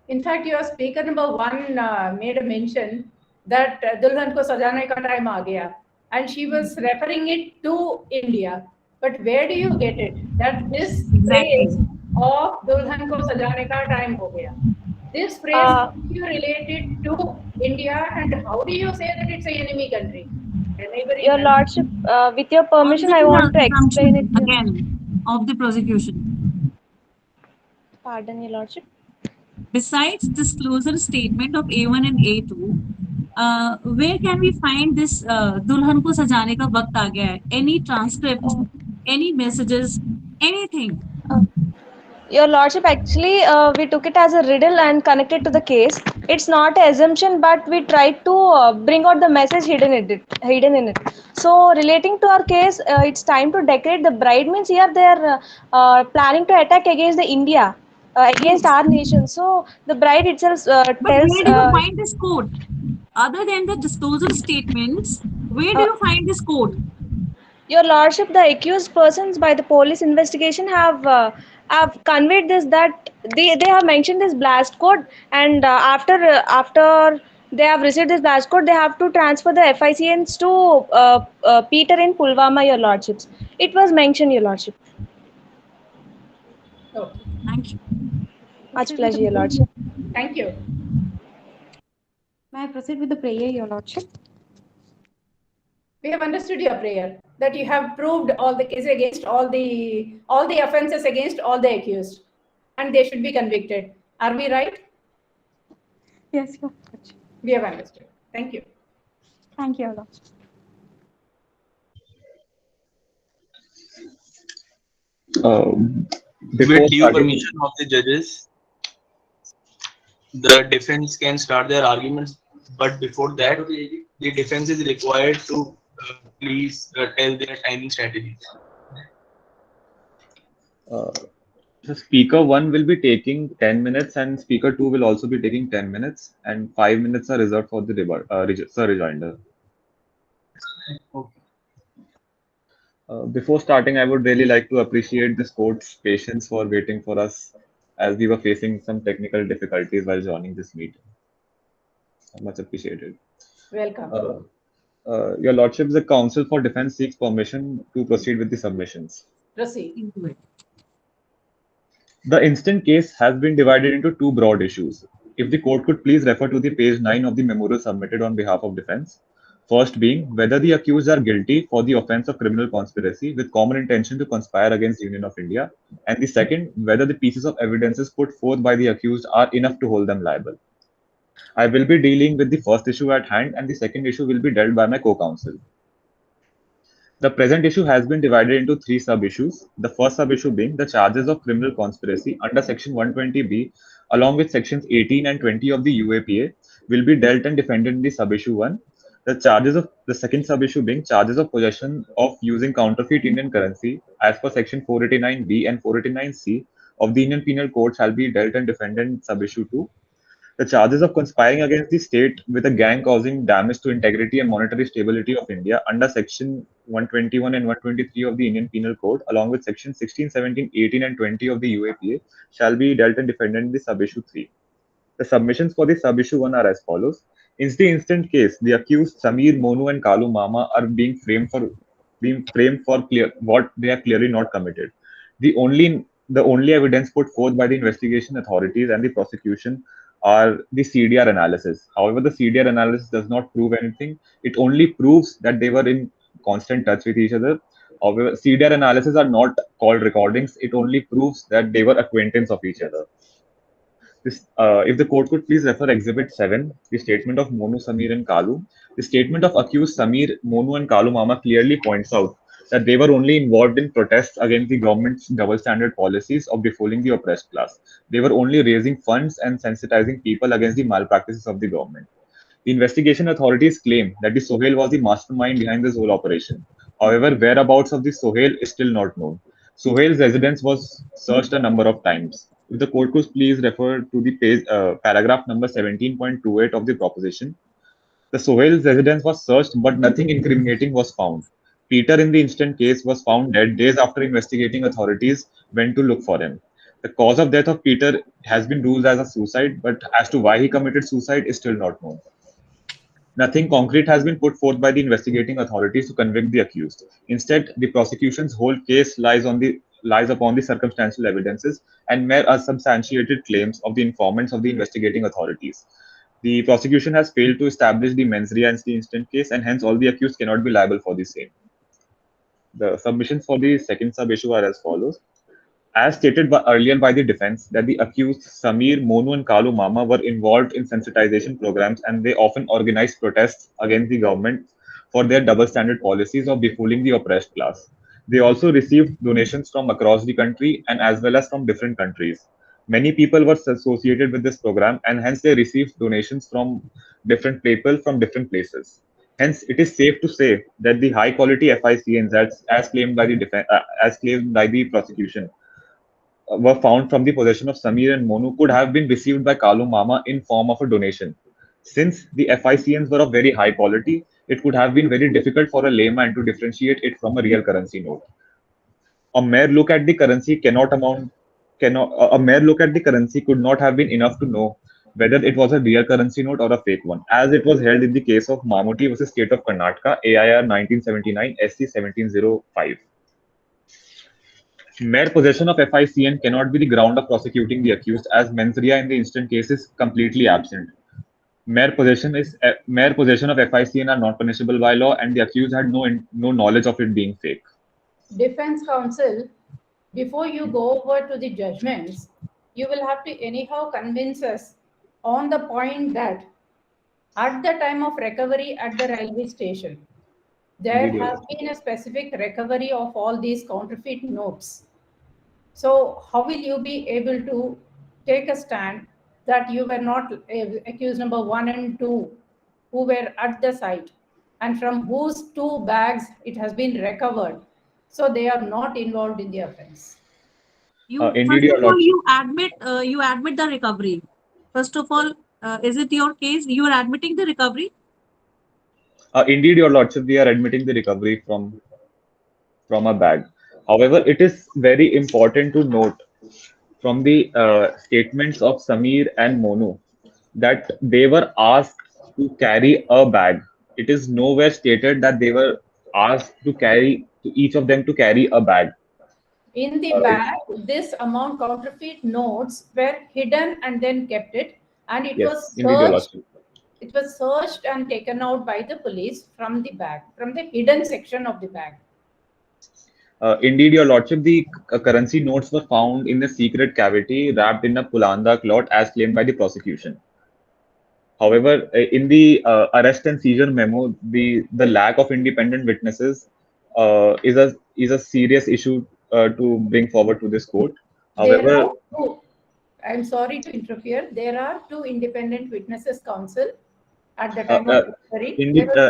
In fact, your speaker number one made a mention that Dulhan ko sajane ka time aa gaya, and she was referring it to India. But where do you get it? That this phrase of Dulhan ko sajane ka time ho gaya. This phrase, do you relate it to India, and how do you say that it's an enemy country? A neighboring Your country? Lordship, with your permission, I want to explain it. Again, of the prosecution. Pardon, Your Lordship. Besides disclosure statement of A1 and A2, where can we find this Dulhan ko sajane ka waqt aa gaya hai? Any transcript, any messages, anything? Your Lordship, actually, we took it as a riddle and connected to the case. It's not an assumption, but we tried to bring out the message hidden in it. So, relating to our case, it's time to decorate. The bride means here they're planning to attack against the India, against our nation. So, the bride itself But tells. where do you find this quote? Other than the disclosure statements, where do you find this quote? Your Lordship, the accused persons by the police investigation have conveyed this, that they have mentioned this blast code, and after they have received this blast code, they have to transfer the FICNs to Peter in Pulwama, Your Lordships. It was mentioned, Your Lordship. Okay. Thank you. Much pleasure, Your Lordship. Thank you. May I proceed with the prayer, Your Lordship? We have understood your prayer, that you have proved all the cases against all the offenses against all the accused, and they should be convicted. Are we right? Yes, Your Lordship. We have understood. Thank you. Thank you, Your Lordship. Before With due starting, permission of the judges, the defense can start their arguments. But before that, the defense is required to please tell their timing strategies. so speaker 1 will be taking 10 minutes and speaker 2 will also be taking 10 minutes, and 5 minutes are reserved for the rejoinder. Okay. Before starting, I would really like to appreciate this court's patience for waiting for us, as we were facing some technical difficulties while joining this meeting. Much appreciated. Welcome. Your Lordship, the Counsel for Defense seeks permission to proceed with the submissions. Proceed. Into it. The instant case has been divided into two broad issues. If the court could please refer to the page 9 of the memorial submitted on behalf of defense. First being whether the accused are guilty for the offense of criminal conspiracy with common intention to conspire against the Union of India, and the second whether the pieces of evidences put forth by the accused are enough to hold them liable. I will be dealing with the first issue at hand, and the second issue will be dealt by my co-counsel. The present issue has been divided into three sub-issues. The first sub-issue being the charges of criminal conspiracy under Section 120B, along with Sections 18 and 20 of the UAPA, will be dealt and defended in the sub-issue 1. The second sub-issue being charges of possession of using counterfeit Indian currency as per Section 489B and 489C of the Indian Penal Code shall be dealt and defended in sub-issue 2. The charges of conspiring against the state with a gang causing damage to integrity and monetary stability of India under Section 121 and 123 of the Indian Penal Code, along with Section 16, 17, 18, and 20 of the UAPA, shall be dealt and defended in the sub-issue 3. The submissions for the sub-issue 1 are as follows. In the instant case, the accused Samir, Monu, and Kalu Mama are being framed for what they have clearly not committed. The only evidence put forth by the investigation authorities and the prosecution are the CDR analysis. However, the CDR analysis does not prove anything. It only proves that they were in constant touch with each other. However, CDR analysis are not called recordings. It only proves that they were acquaintance of each other. If the court could please refer Exhibit 7, the statement of Monu, Samir, and Kalu. The statement of accused Samir, Monu, and Kalu Mama clearly points out that they were only involved in protests against the government's double standard policies of befoling the oppressed class. They were only raising funds and sensitizing people against the malpractices of the government. The investigation authorities claim that the Sohail was the mastermind behind this whole operation. However, whereabouts of the Sohail is still not known. Sohail's residence was searched a number of times. If the court could please refer to the page, paragraph number 17.28 of the proposition. The Sohail's residence was searched, but nothing incriminating was found. Peter, in the instant case, was found dead days after investigating authorities went to look for him. The cause of death of Peter has been ruled as a suicide, but as to why he committed suicide is still not known. Nothing concrete has been put forth by the investigating authorities to convict the accused. Instead, the prosecution's whole case lies upon the circumstantial evidences and mere unsubstantiated claims of the informants of the investigating authorities. The prosecution has failed to establish the mens rea in the instant case, and hence all the accused cannot be liable for the same. The submissions for the second sub-issue are as follows. As stated earlier by the defense, that the accused Samir, Monu, and Kalu Mama were involved in sensitization programs, and they often organized protests against the government for their double standard policies of befooling the oppressed class. They also received donations from across the country and as well as from different countries. Many people were associated with this program, and hence they received donations from different people from different places. Hence, it is safe to say that the high quality FICNs, as claimed by the prosecution, were found from the possession of Samir and Monu could have been received by Kalu Mama in form of a donation. Since the FICNs were of very high quality, it could have been very difficult for a layman to differentiate it from a real currency note. A mere look at the currency could not have been enough to know whether it was a real currency note or a fake one, as it was held in the case of Mammootty versus State of Karnataka, AIR 1979, SC 1705. Mere possession of FICN cannot be the ground of prosecuting the accused, as mens rea in the instant case is completely absent. Mere possession of FICN are not punishable by law, and the accused had no knowledge of it being fake. Defense counsel, before you go over to the judgments, you will have to anyhow convince us on the point that at the time of recovery at the railway station, there has been a specific recovery of all these counterfeit notes. So how will you be able to take a stand that you were not accused number 1 and 2 who were at the site, and from whose 2 bags it has been recovered, so they are not involved in the offense? Indeed, First of Your all, Lordship. you admit the recovery. First of all, is it your case? You are admitting the recovery? Indeed, Your Lordship, we are admitting the recovery from a bag. However, it is very important to note from the statements of Samir and Monu that they were asked to carry a bag. It is nowhere stated that they were asked to each of them to carry a bag. In the bag, this amount counterfeit notes were hidden and then kept it, and it Yes, was indeed, Your searched. Lordship. It was searched and taken out by the police from the bag, from the hidden section of the bag. Indeed, Your Lordship, the currency notes were found in a secret cavity wrapped in a pulanda cloth as claimed by the prosecution. However, in the arrest and seizure memo, the lack of independent witnesses is a serious issue to bring forward to this court. However, I'm sorry to interfere. There are 2 independent witnesses, counsel, at the time of recovery.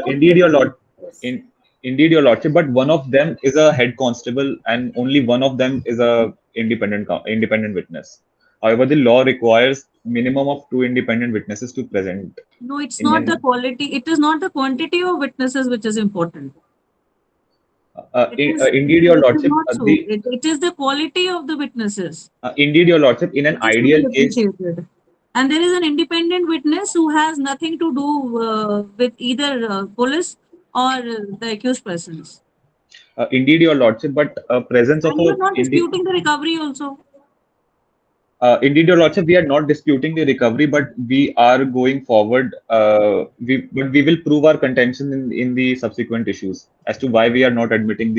Indeed, Your Lord, indeed, Your Lordship, but one of them is a head constable, and only one of them is a independent witness. However, the law requires minimum of 2 independent witnesses to present. No, it's not the quality. It is not the quantity of witnesses which is important. Indeed, Your Lordship. It is the quality of the witnesses. Indeed, Your Lordship. In an ideal case, and there is an independent witness who has nothing to do with either police or the accused persons. Indeed, Your Lordship, but presence of. And you are not disputing the recovery also. Indeed, Your Lordship, we are not disputing the recovery, but we are going forward. We will prove our contention in the subsequent issues as to why we are not admitting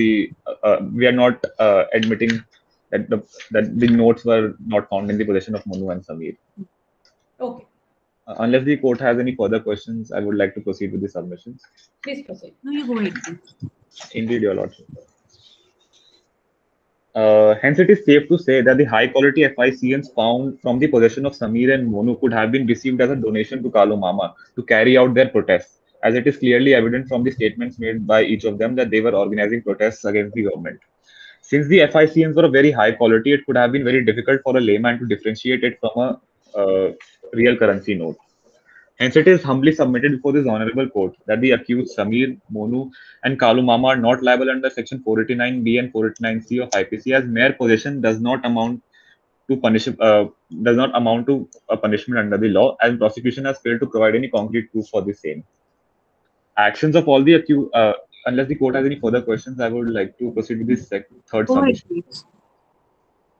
admitting that the notes were not found in the possession of Monu and Samir. Okay. Unless the court has any further questions, I would like to proceed with the submissions. Please proceed. No, you go ahead. Indeed, Your Lordship. Hence, it is safe to say that the high-quality FICNs found from the possession of Samir and Monu could have been received as a donation to Kalu Mama to carry out their protests, as it is clearly evident from the statements made by each of them that they were organizing protests against the government. Since the FICNs were of very high quality, it could have been very difficult for a layman to differentiate it from a real currency note. Hence, it is humbly submitted before this honorable court that the accused Samir, Monu, and Kalu Mama are not liable under Section 489B and 489C of IPC, as mere possession does not amount to a punishment under the law, as prosecution has failed to provide any concrete proof for the same. Actions of all the accused. Unless the court has any further questions, I would like to proceed with the third Go ahead, submission. please.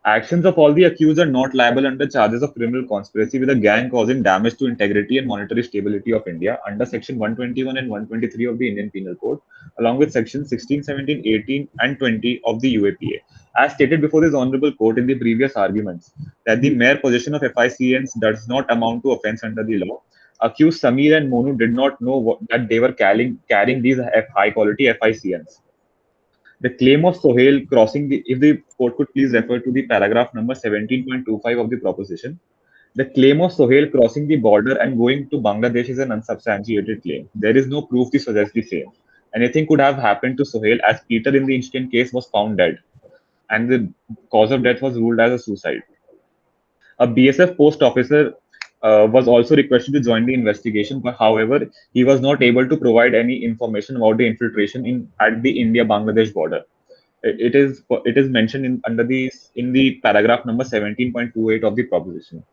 Actions of all the accused are not liable under charges of criminal conspiracy with a gang causing damage to integrity and monetary stability of India under Section 121 and 123 of the Indian Penal Code, along with Sections 16, 17, 18, and 20 of the UAPA. As stated before this honorable court in the previous arguments, that the mere possession of FICNs does not amount to offence under the law. Accused Samir and Monu did not know that they were carrying these high-quality FICNs. The claim of Sohail crossing if the court could please refer to the paragraph number 17.25 of the proposition. The claim of Sohail crossing the border and going to Bangladesh is an unsubstantiated claim. There is no proof to suggest the same. Anything could have happened to Sohail, as Peter in the instant case was found dead, and the cause of death was ruled as a suicide. A BSF post officer was also requested to join the investigation, but however, he was not able to provide any information about the infiltration at the India-Bangladesh border. It is mentioned in the paragraph number 17.28 of the proposition.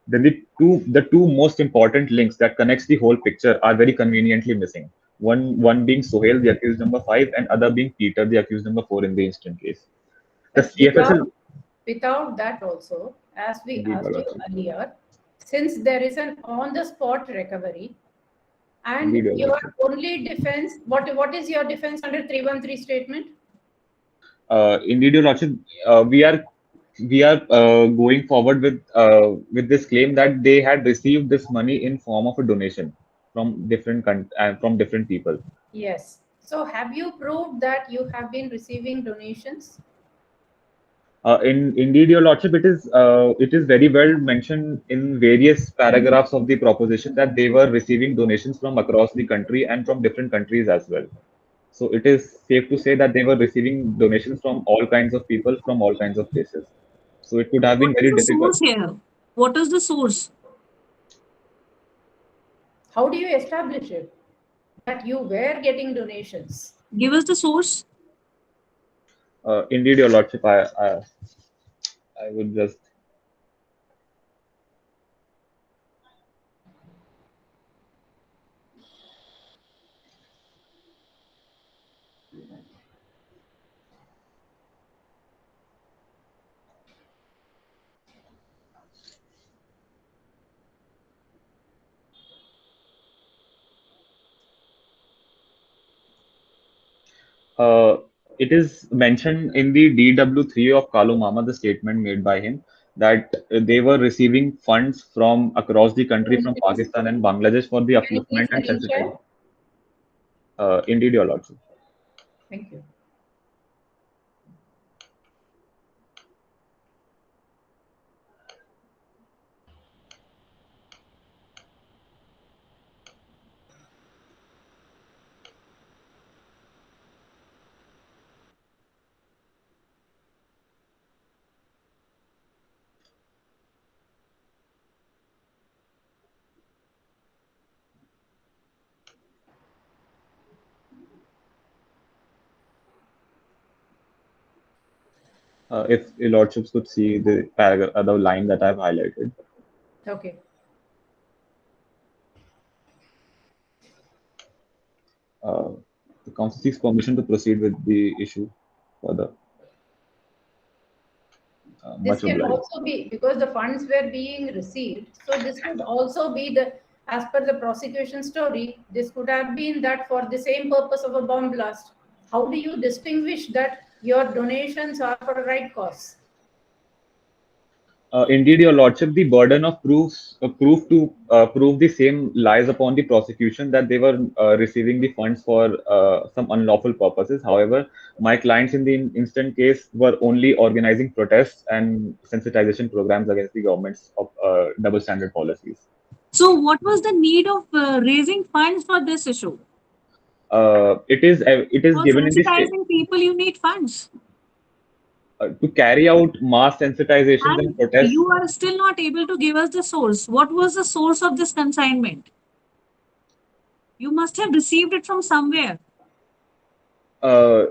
Then the two most important links that connects the whole picture are very conveniently missing. One being Sohail, the accused number 5, and other being Peter, the accused number 4 in the instant case. The But CFSL. without that also, as we Indeed, asked you Balaji. earlier, since there is an on-the-spot recovery, and Indeed, your Balaji. only defense, what is your defense under 313 statement? Indeed, Your Lordship, we are going forward with this claim that they had received this money in form of a donation from different people. Yes. So have you proved that you have been receiving donations? Indeed, Your Lordship, it is very well mentioned in various paragraphs of the proposition that they were receiving donations from across the country and from different countries as well. So it is safe to say that they were receiving donations from all kinds of people from all kinds of places. So it could have been What very is the difficult. source here? What is the source? How do you establish it that you were getting donations? Give us the source. Indeed, Your Lordship, I would just. It is mentioned in the DW3 of Kalu Mama, the statement made by him, that they were receiving funds from across the country, from Pakistan and Bangladesh, for the Can you upliftment please and share? sensitization. Indeed, Your Lordship. Thank you. If Your Lordships could see the paragraph, the line that I've highlighted. Okay. The council seeks permission to proceed with the issue further. This Much can obliged. also be because the funds were being received. So this could also be as per the prosecution story, this could have been that for the same purpose of a bomb blast. How do you distinguish that your donations are for a right cause? Indeed, Your Lordship, the burden of proof the same lies upon the prosecution that they were receiving the funds for some unlawful purposes. However, my clients in the instant case were only organizing protests and sensitization programs against the government's double standard policies. So, what was the need of raising funds for this issue? It is For given in the state. sensitizing people, you need funds. to carry out mass sensitizations and And protests. you are still not able to give us the source. What was the source of this consignment? You must have received it from somewhere. Uh,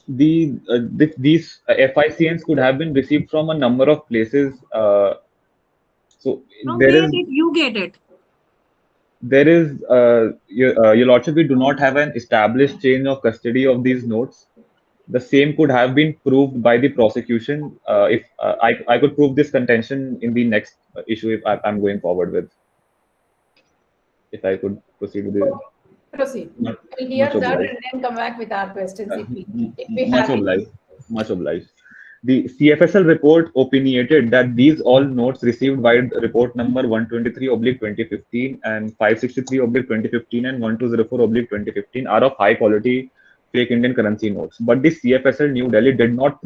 these FICNs could have been received from a number of places. So From there where is did you get it? your lordship, we do not have an established chain of custody of these notes. The same could have been proved by the prosecution. If I could prove this contention in the next issue if I'm going forward with. If I could proceed with the Proceed. much, We'll hear much that obliged. and then come back with our questions if we Much have any. obliged. Much obliged. The CFSL report opinionated that these all notes received by report number 123 oblique 2015 and 563 oblique 2015 and 1204 oblique 2015 are of high quality fake Indian currency notes. But the CFSL New Delhi did not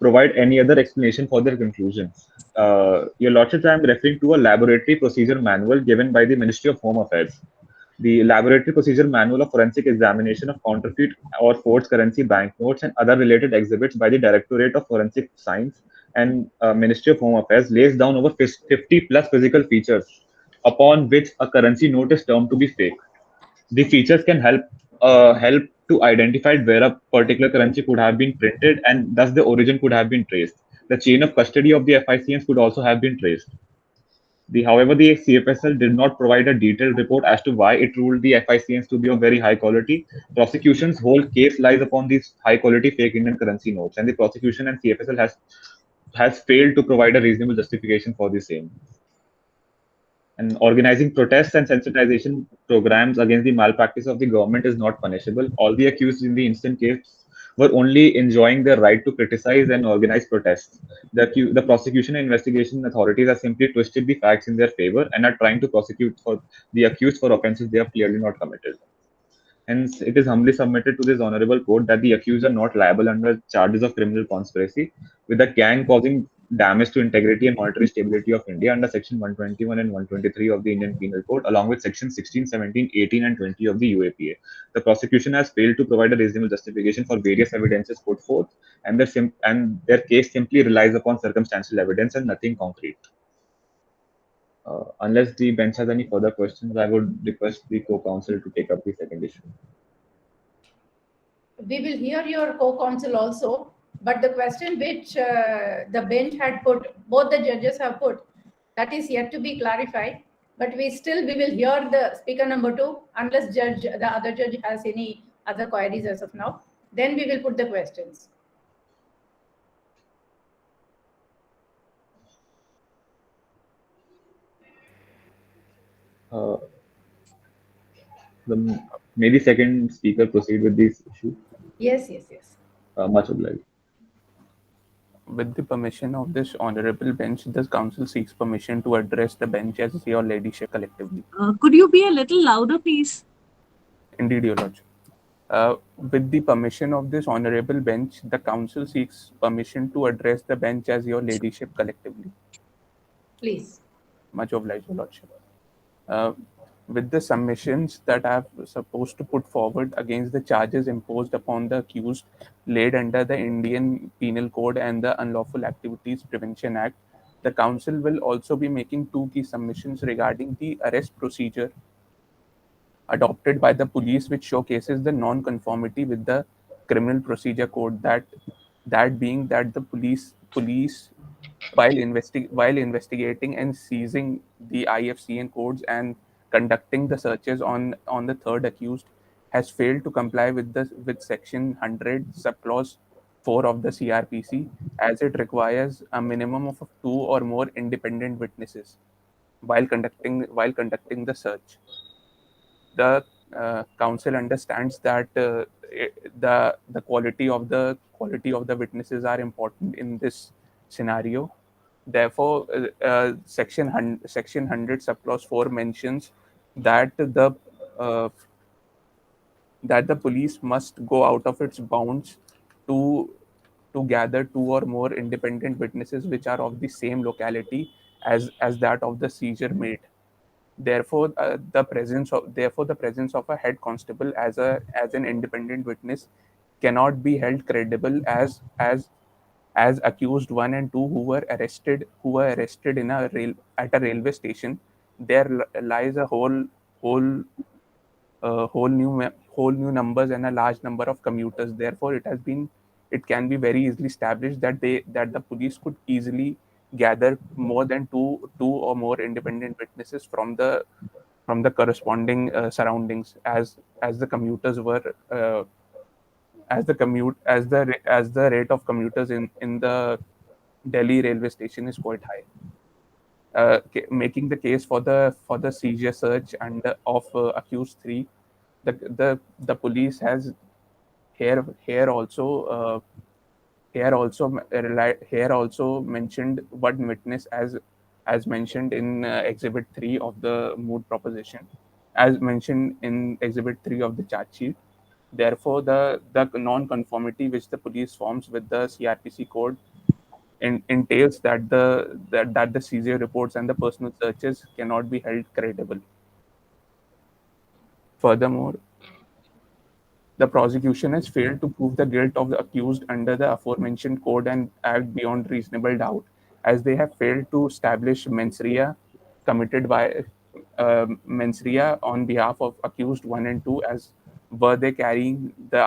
provide any other explanation for their conclusion. Your Lordship, I am referring to a laboratory procedure manual given by the Ministry of Home Affairs. The Laboratory Procedure Manual of Forensic Examination of Counterfeit or Forged Currency Banknotes and other related exhibits by the Directorate of Forensic Science and Ministry of Home Affairs lays down over 50 plus physical features upon which a currency note is termed to be fake. The features can help to identify where a particular currency could have been printed and thus the origin could have been traced. The chain of custody of the FICNs could also have been traced. However, the CFSL did not provide a detailed report as to why it ruled the FICNs to be of very high quality. Prosecution's whole case lies upon these high quality fake Indian currency notes, and the prosecution and CFSL has failed to provide a reasonable justification for the same. And organizing protests and sensitization programs against the malpractice of the government is not punishable. All the accused in the instant case were only enjoying their right to criticize and organize protests. The prosecution and investigation authorities have simply twisted the facts in their favor and are trying to prosecute for the accused for offenses they have clearly not committed. Hence, it is humbly submitted to this honorable court that the accused are not liable under charges of criminal conspiracy with a gang causing damage to integrity and monetary stability of India under Section 121 and 123 of the Indian Penal Code, along with Section 16, 17, 18, and 20 of the UAPA. The prosecution has failed to provide a reasonable justification for various evidences put forth, and their case simply relies upon circumstantial evidence and nothing concrete. Unless the bench has any further questions, I would request the co-counsel to take up the second issue. We will hear your co-counsel also, but the question which the bench had put, both the judges have put, that is yet to be clarified. But we will hear the speaker number 2, unless the other judge has any other queries as of now. Then we will put the questions. May the second speaker proceed with this issue? Yes. Much obliged. With the permission of this honorable bench, the council seeks permission to address the bench as your ladyship collectively. Could you be a little louder, please? Indeed, your lordship. With the permission of this honorable bench, the council seeks permission to address the bench as your ladyship collectively. Please. Much obliged, your lordship. With the submissions that I am supposed to put forward against the charges imposed upon the accused laid under the Indian Penal Code and the Unlawful Activities Prevention Act, the council will also be making 2 key submissions regarding the arrest procedure adopted by the police, which showcases the non-conformity with the Criminal Procedure Code. That being that the police while investigating and seizing the IFCN codes and conducting the searches on the third accused has failed to comply with section 100 subclause 4 of the CRPC, as it requires a minimum of 2 or more independent witnesses while conducting the search. The council understands that the quality of the witnesses are important in this scenario. Therefore, section 100 subclause 4 mentions that the police must go out of its bounds to gather 2 or more independent witnesses which are of the same locality as that of the seizure made. Therefore, the presence of a head constable as an independent witness cannot be held credible as accused 1 and 2 who were arrested in at a railway station. There lies a whole new numbers and a large number of commuters. Therefore, it can be very easily established that the police could easily gather more than two or more independent witnesses from the corresponding surroundings, as the commuters were as the rate of commuters in the Delhi railway station is quite high, making the case for the seizure search and of accused 3. The police has here also here also mentioned one witness as mentioned in exhibit 3 of the mood proposition, as mentioned in exhibit 3 of the charge sheet. Therefore, the non-conformity which the police forms with the CRPC code entails that the seizure reports and the personal searches cannot be held credible. Furthermore, the prosecution has failed to prove the guilt of the accused under the aforementioned code and act beyond reasonable doubt, as they have failed to establish mens rea committed by mens rea on behalf of accused 1 and 2, as were they carrying the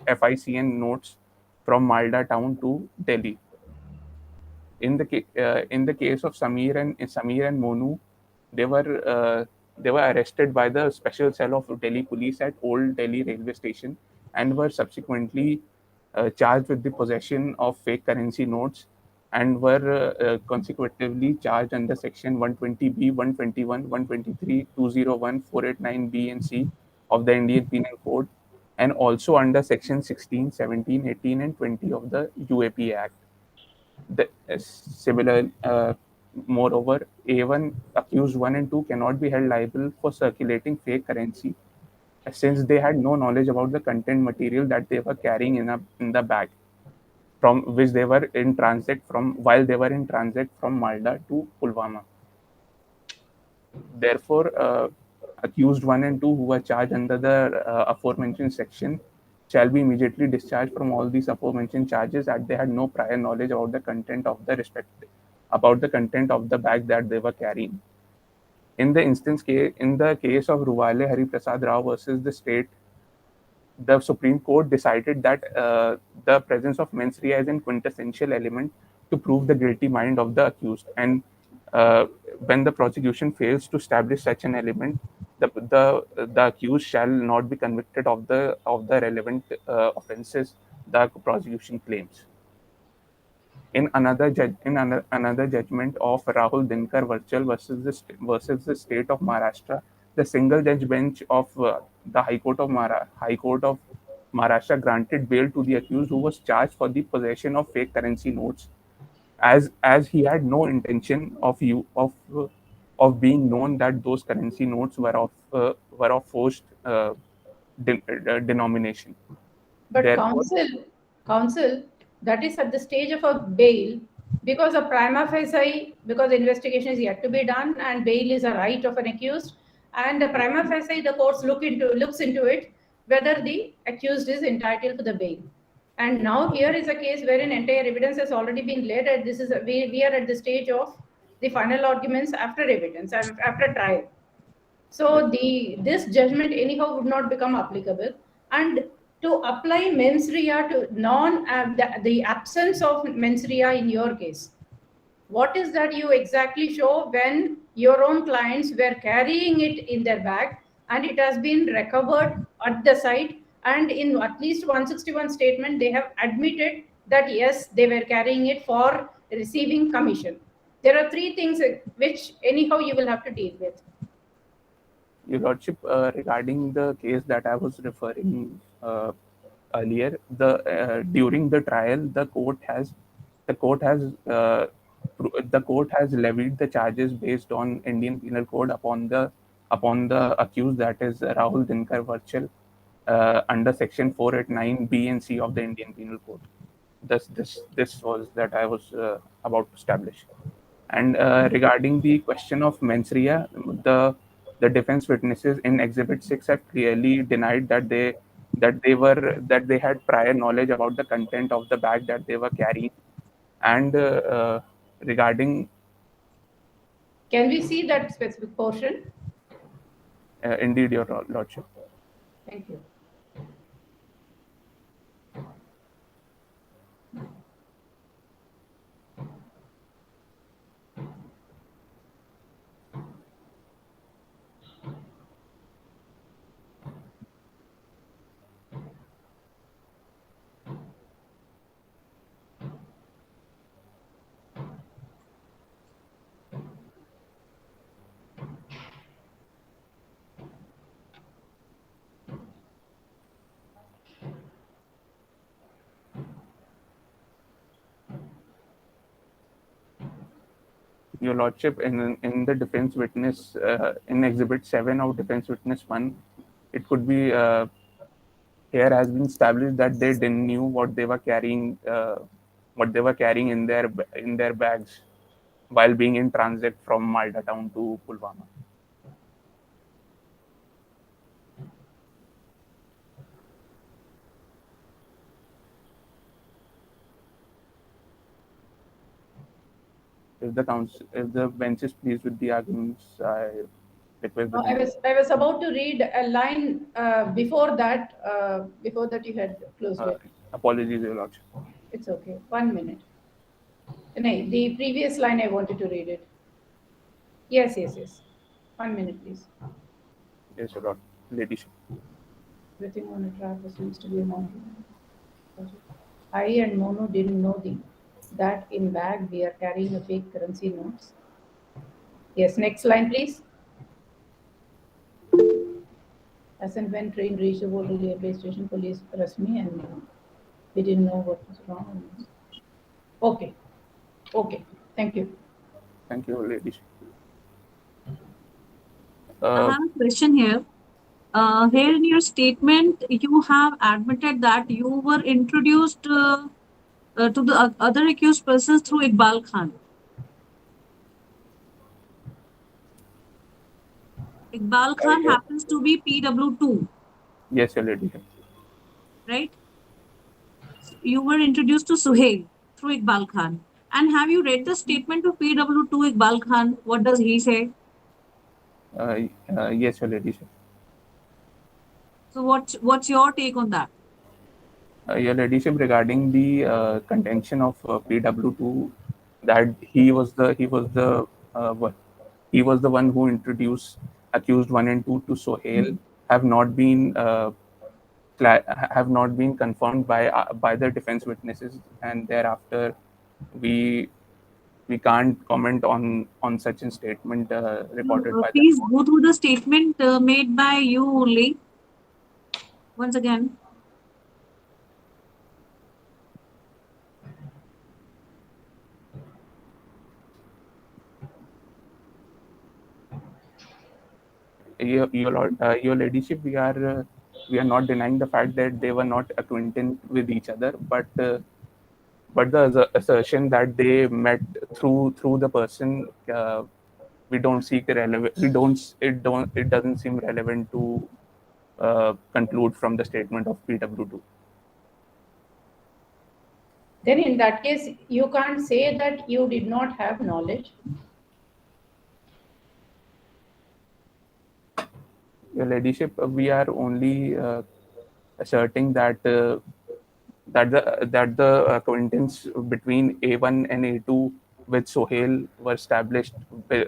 FICN notes from Malda town to Delhi. In the case of Samir and Monu, they were arrested by the special cell of Delhi police at Old Delhi railway station and were subsequently charged with the possession of fake currency notes, and were consecutively charged under section 120B, 121, 123, 201, 489B and C of the Indian Penal Code, and also under section 16, 17, 18 and 20 of the UAP Act. Moreover, A1 accused 1 and 2 cannot be held liable for circulating fake currency, since they had no knowledge about the content material that they were carrying in the bag, from which they were in transit while they were in transit from Malda to Pulwama. Therefore, accused 1 and 2 who were charged under the aforementioned section shall be immediately discharged from all these aforementioned charges, as they had no prior knowledge about the content of the bag that they were carrying. In the case of Ruwale Hari Prasad Rao versus the state, the Supreme Court decided that the presence of mens rea is an quintessential element to prove the guilty mind of the accused, and when the prosecution fails to establish such an element, the accused shall not be convicted of the relevant offences the prosecution claims. In another judgment of Rahul Dinkar Virtual versus the state of Maharashtra, the single judge bench of the High Court of Maharashtra granted bail to the accused, who was charged for the possession of fake currency notes, as he had no intention of being known that those currency notes were of forged denomination. But Therefore, counsel, that is at the stage of a bail, because a prima facie, because investigation is yet to be done and bail is a right of an accused, and the prima facie the courts looks into it whether the accused is entitled to the bail. And now here is a case wherein entire evidence has already been laid, and we are at the stage of the final arguments after evidence, after trial. So this judgment anyhow would not become applicable, and to apply mens rea to the absence of mens rea in your case, what is that you exactly show when your own clients were carrying it in their bag and it has been recovered at the site, and in at least 161 statement they have admitted that yes, they were carrying it for receiving commission. There are three things which anyhow you will have to deal with. Your Lordship, regarding the case that I was referring earlier, during the trial, the court has levied the charges based on Indian Penal Code upon the accused, that is Rahul Dinkar Virtual, under section 489B and C of the Indian Penal Code. This was that I was about to establish. And regarding the question of mens rea, the defense witnesses in Exhibit 6 have clearly denied that that they had prior knowledge about the content of the bag that they were carrying, and regarding Can we see that specific portion? indeed, Your Lordship. Thank you. Your Lordship, in the defense witness, in Exhibit 7 of Defense Witness 1, it could be here has been established that they didn't knew what they were carrying in their bags while being in transit from Malda town to Pulwama. If the bench is pleased with the arguments, I request. No, I was about to read a line before that. Before that, you had closed it. Apologies, Your Lordship. It's okay. 1 minute. No, the previous line I wanted to read it. Yes. 1 minute, please. Yes, Your Lord. Ladyship. Everything on a track seems to be a monkey. I and Mono didn't know that in bag we are carrying a fake currency notes. Yes, next line, please. As and when train reached the World Railway Station, police arrested me and we didn't know what was wrong. Okay. Thank you. Thank you, ladies. I have a question here. Here in your statement, you have admitted that you were introduced to the other accused persons through Iqbal Khan. Iqbal Khan happens to be PW2. Yes, Your Lady. Right? You were introduced to Suhail through Iqbal Khan. And have you read the statement of PW2 Iqbal Khan? What does he say? Yes, Your Lady. So what's your take on that? Your Ladyship, regarding the contention of PW2, that he was the one who introduced accused 1 and 2 to Suhail, have not been confirmed by the defense witnesses, and thereafter we can't comment on such a statement reported by please go through the statement made by you only once again. Your Ladyship, we are not denying the fact that they were not acquainted with each other, but the assertion that they met through the person, we don't seek relevant. It doesn't seem relevant to conclude from the statement of PW2. Then in that case, you can't say that you did not have knowledge. Your Ladyship, we are only asserting that the acquaintance between A1 and A2 with Suhail were established by.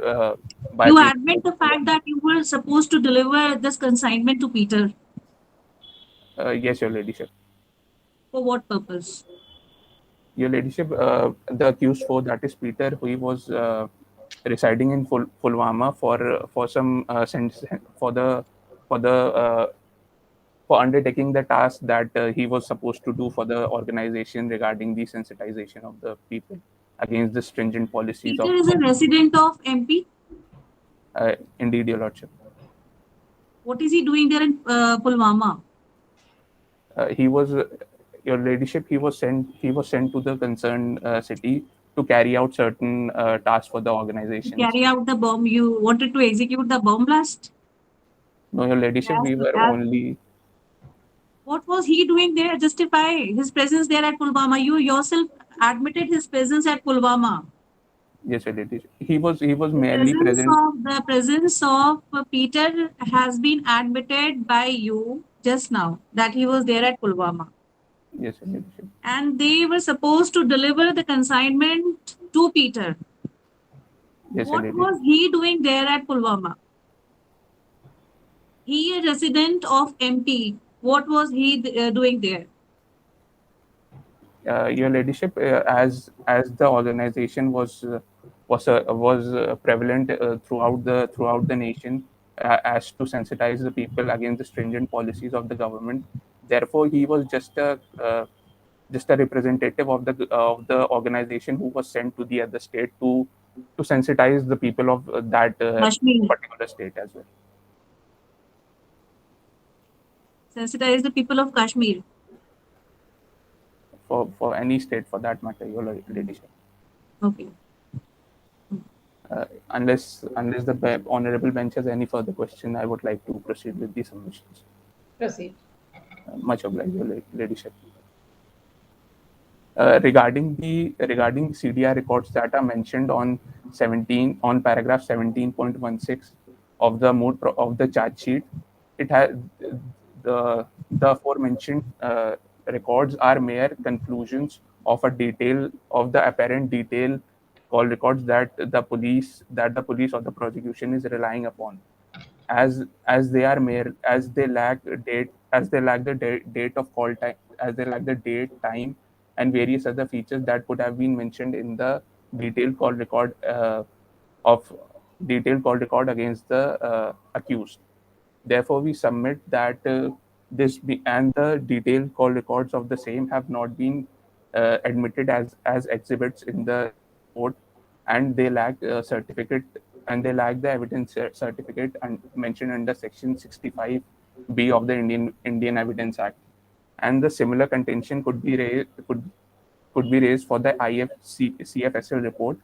You admit the fact that you were supposed to deliver this consignment to Peter. Yes, Your Ladyship. For what purpose? Your Ladyship, the accused for, that is Peter, who he was residing in Pulwama for some for undertaking the task that he was supposed to do for the organization regarding the sensitization of the people against the stringent policies. Peter is a resident of MP? Indeed, Your Lordship. What is he doing there in Pulwama? He was, Your Ladyship, he was sent to the concerned city to carry out certain tasks for the organization. Carry out the bomb? You wanted to execute the bomb blast? No, Your Ladyship, we were only... What was he doing there? Justify his presence there at Pulwama. You yourself admitted his presence at Pulwama. Yes, Your Ladyship. He was merely present. The presence of Peter has been admitted by you just now that he was there at Pulwama. Yes, Your Ladyship. And they were supposed to deliver the consignment to Peter. Yes, What Your Ladyship. was he doing there at Pulwama? He a resident of MP. What was he doing there? Your Ladyship, as the organization was prevalent throughout the nation, as to sensitize the people against the stringent policies of the government. Therefore, he was just a representative of the organization who was sent to the other state to sensitize the people of that Kashmir. particular state as well. Sensitize the people of Kashmir. For any state for that matter, Your Ladyship. Okay. Unless the honorable bench has any further question, I would like to proceed with the submissions. Proceed. Much obliged, Your Ladyship. Regarding CDR records that are mentioned on paragraph 17.16 of the charge sheet, it has the aforementioned records are mere conclusions of the apparent detail call records that the police or the prosecution is relying upon, as they lack the date of call time, as they lack the date, time, and various other features that could have been mentioned in the detailed call record against the accused. Therefore, we submit that the detailed call records of the same have not been admitted as exhibits in the court, and they lack certificate, and they lack the evidence certificate and mentioned under Section 65B of the Indian Evidence Act. And the similar contention could be raised for the CFSL report,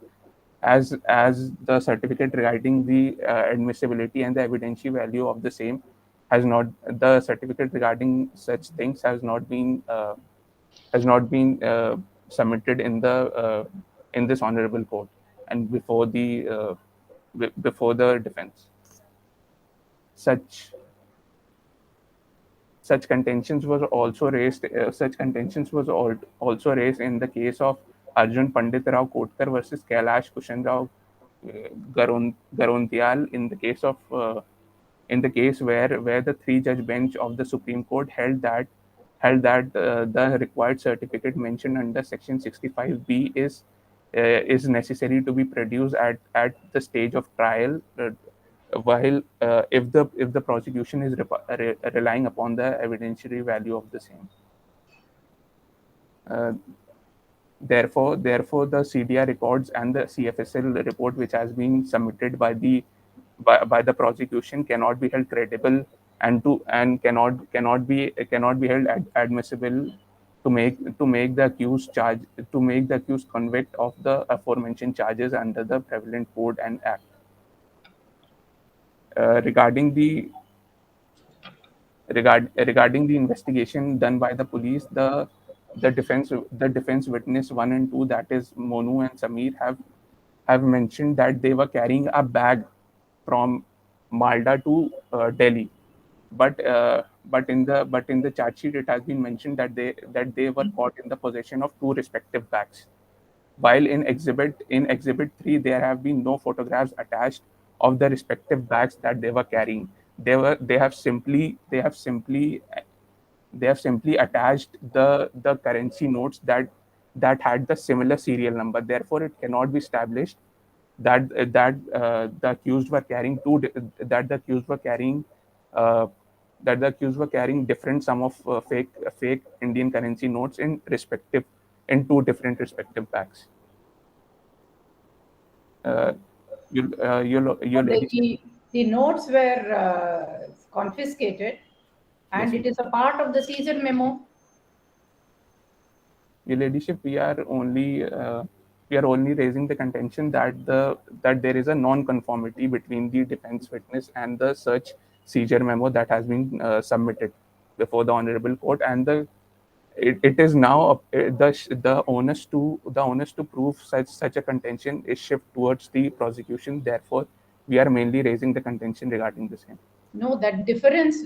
as the certificate regarding the admissibility and the evidentiary value of the same the certificate regarding such things has not been submitted in this honorable court and before the defense. Such contentions was also raised. Also raised in the case of Arjun Pandit Rao Kotkar versus Kailash Kushan Rao Garontial, in the case where the 3-judge bench of the Supreme Court held that the required certificate mentioned under Section 65B is necessary to be produced at the stage of trial, while if the prosecution is relying upon the evidentiary value of the same. Therefore, the CDR records and the CFSL report, which has been submitted by the prosecution, cannot be held credible and cannot be held admissible to make the accused convict of the aforementioned charges under the prevalent code and act. Regarding the investigation done by the police, the defense witness 1 and 2, that is Monu and Sameer, have mentioned that they were carrying a bag from Malda to Delhi, but in the charge sheet it has been mentioned that they were caught in the possession of 2 respective bags, while in exhibit 3 there have been no photographs attached of the respective bags that they were carrying. They have simply attached the currency notes that had the similar serial number. Therefore, it cannot be established that the accused were carrying different sum of fake Indian currency notes in 2 different respective bags. The notes were confiscated, and Yes, it is a part of the seizure memo. Your Ladyship, we are only raising the contention that there is a non-conformity between the defense witness and the search seizure memo that has been submitted before the honorable court, and it is now the onus to prove such a contention is shift towards the prosecution. Therefore, we are mainly raising the contention regarding the same. No, that difference,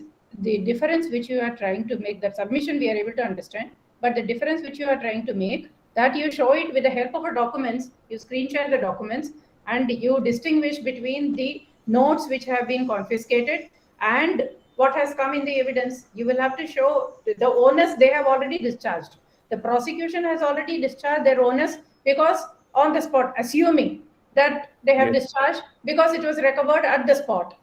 the difference which you are trying to make, that submission we are able to understand, but the difference which you are trying to make, that you show it with the help of a documents, you screenshot the documents, and you distinguish between the notes which have been confiscated and what has come in the evidence. You will have to show the onus they have already discharged. The prosecution has already discharged their onus because on the spot, assuming that they have Yes. discharged because it was recovered at the spot.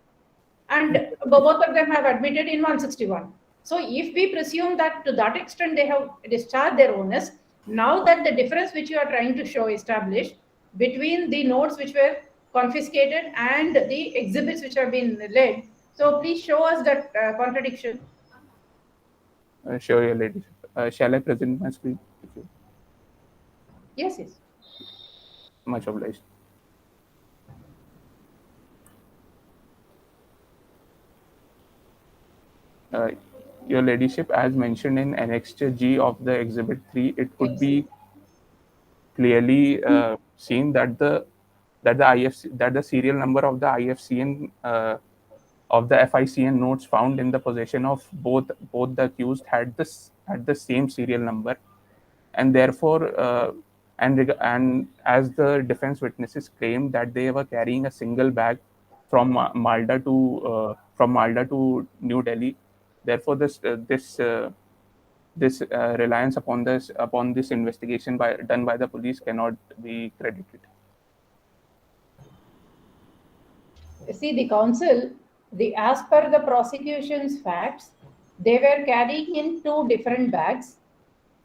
And both of them have admitted in 161. So if we presume that to that extent they have discharged their onus, now that the difference which you are trying to show established between the notes which were confiscated and the exhibits which have been led, so please show us that contradiction. Sure, Your Ladyship. Shall I present my screen? Yes, yes. Much obliged. Your Ladyship, as mentioned in Annex G of the Exhibit 3, it could be clearly seen that the serial number of the IFCN of the FICN notes found in the possession of both the accused had the same serial number, and therefore and as the defense witnesses claimed that they were carrying a single bag from Malda to New Delhi. Therefore, this reliance upon this investigation done by the police cannot be credited. See, the counsel, as per the prosecution's facts, they were carrying in two different bags,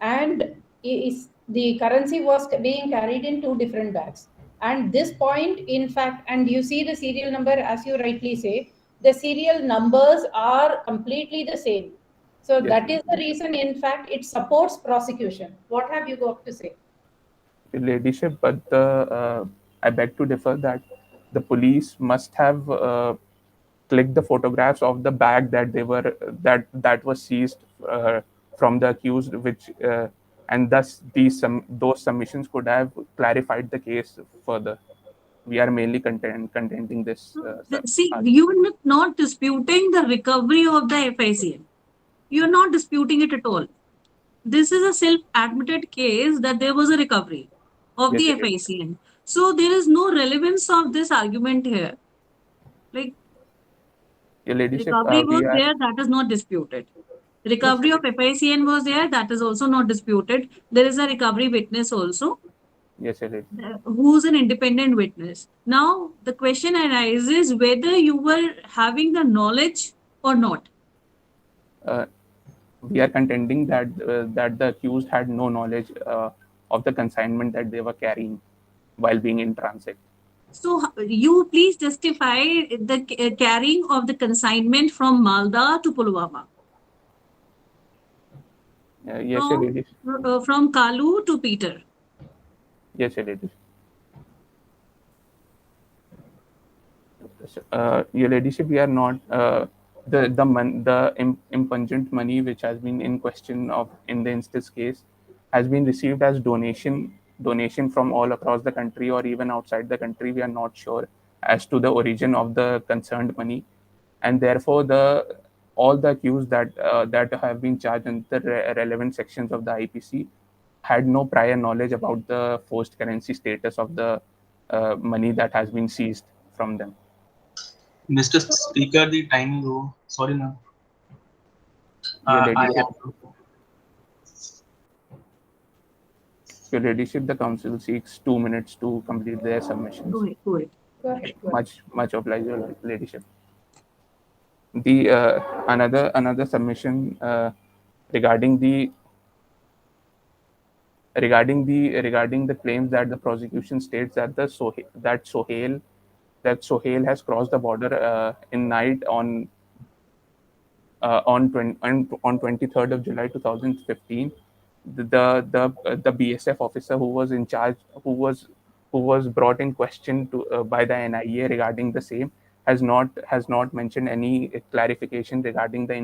and the currency was being carried in two different bags. And this point, in fact, and you see the serial number, as you rightly say, the serial numbers are completely the same. So Yes. that is the reason, in fact, it supports prosecution. What have you got to say? Your Ladyship, but I beg to differ that the police must have clicked the photographs of the bag that was seized from the accused, which and thus those submissions could have clarified the case further. We are mainly contending this. See, you're not disputing the recovery of the FICN. You're not disputing it at all. This is a self-admitted case that there was a recovery of Yes, the it is. FICN. So there is no relevance of this argument here. Like, Your Ladyship, recovery was we are. there, that is not disputed. Recovery of FICN was there, that is also not disputed. There is a recovery witness also, Yes, Your Ladyship. who's an independent witness. Now, the question arises whether you were having the knowledge or not. We are contending that the accused had no knowledge of the consignment that they were carrying while being in transit. So, you please justify the carrying of the consignment from Malda to Pulwama. Yes, Your Ladyship. From Kalu to Peter. Yes, Your Ladyship. Your Ladyship, we are not the impungent money which has been in question in the instance case has been received as donation from all across the country or even outside the country. We are not sure as to the origin of the concerned money, and therefore all the accused that have been charged in the relevant sections of the IPC had no prior knowledge about the forced currency status of the money that has been seized from them. Mr. Speaker, the time go. Sorry, ma'am. Your Ladyship, the council seeks 2 minutes to complete their submissions. Go ahead. Go ahead. Much obliged, Your Ladyship. The another submission regarding the claims that the prosecution states that Sohail has crossed the border in night on 23rd of July 2015. The BSF officer who was in charge, who was brought in question by the NIA regarding the same, has not mentioned any clarification regarding the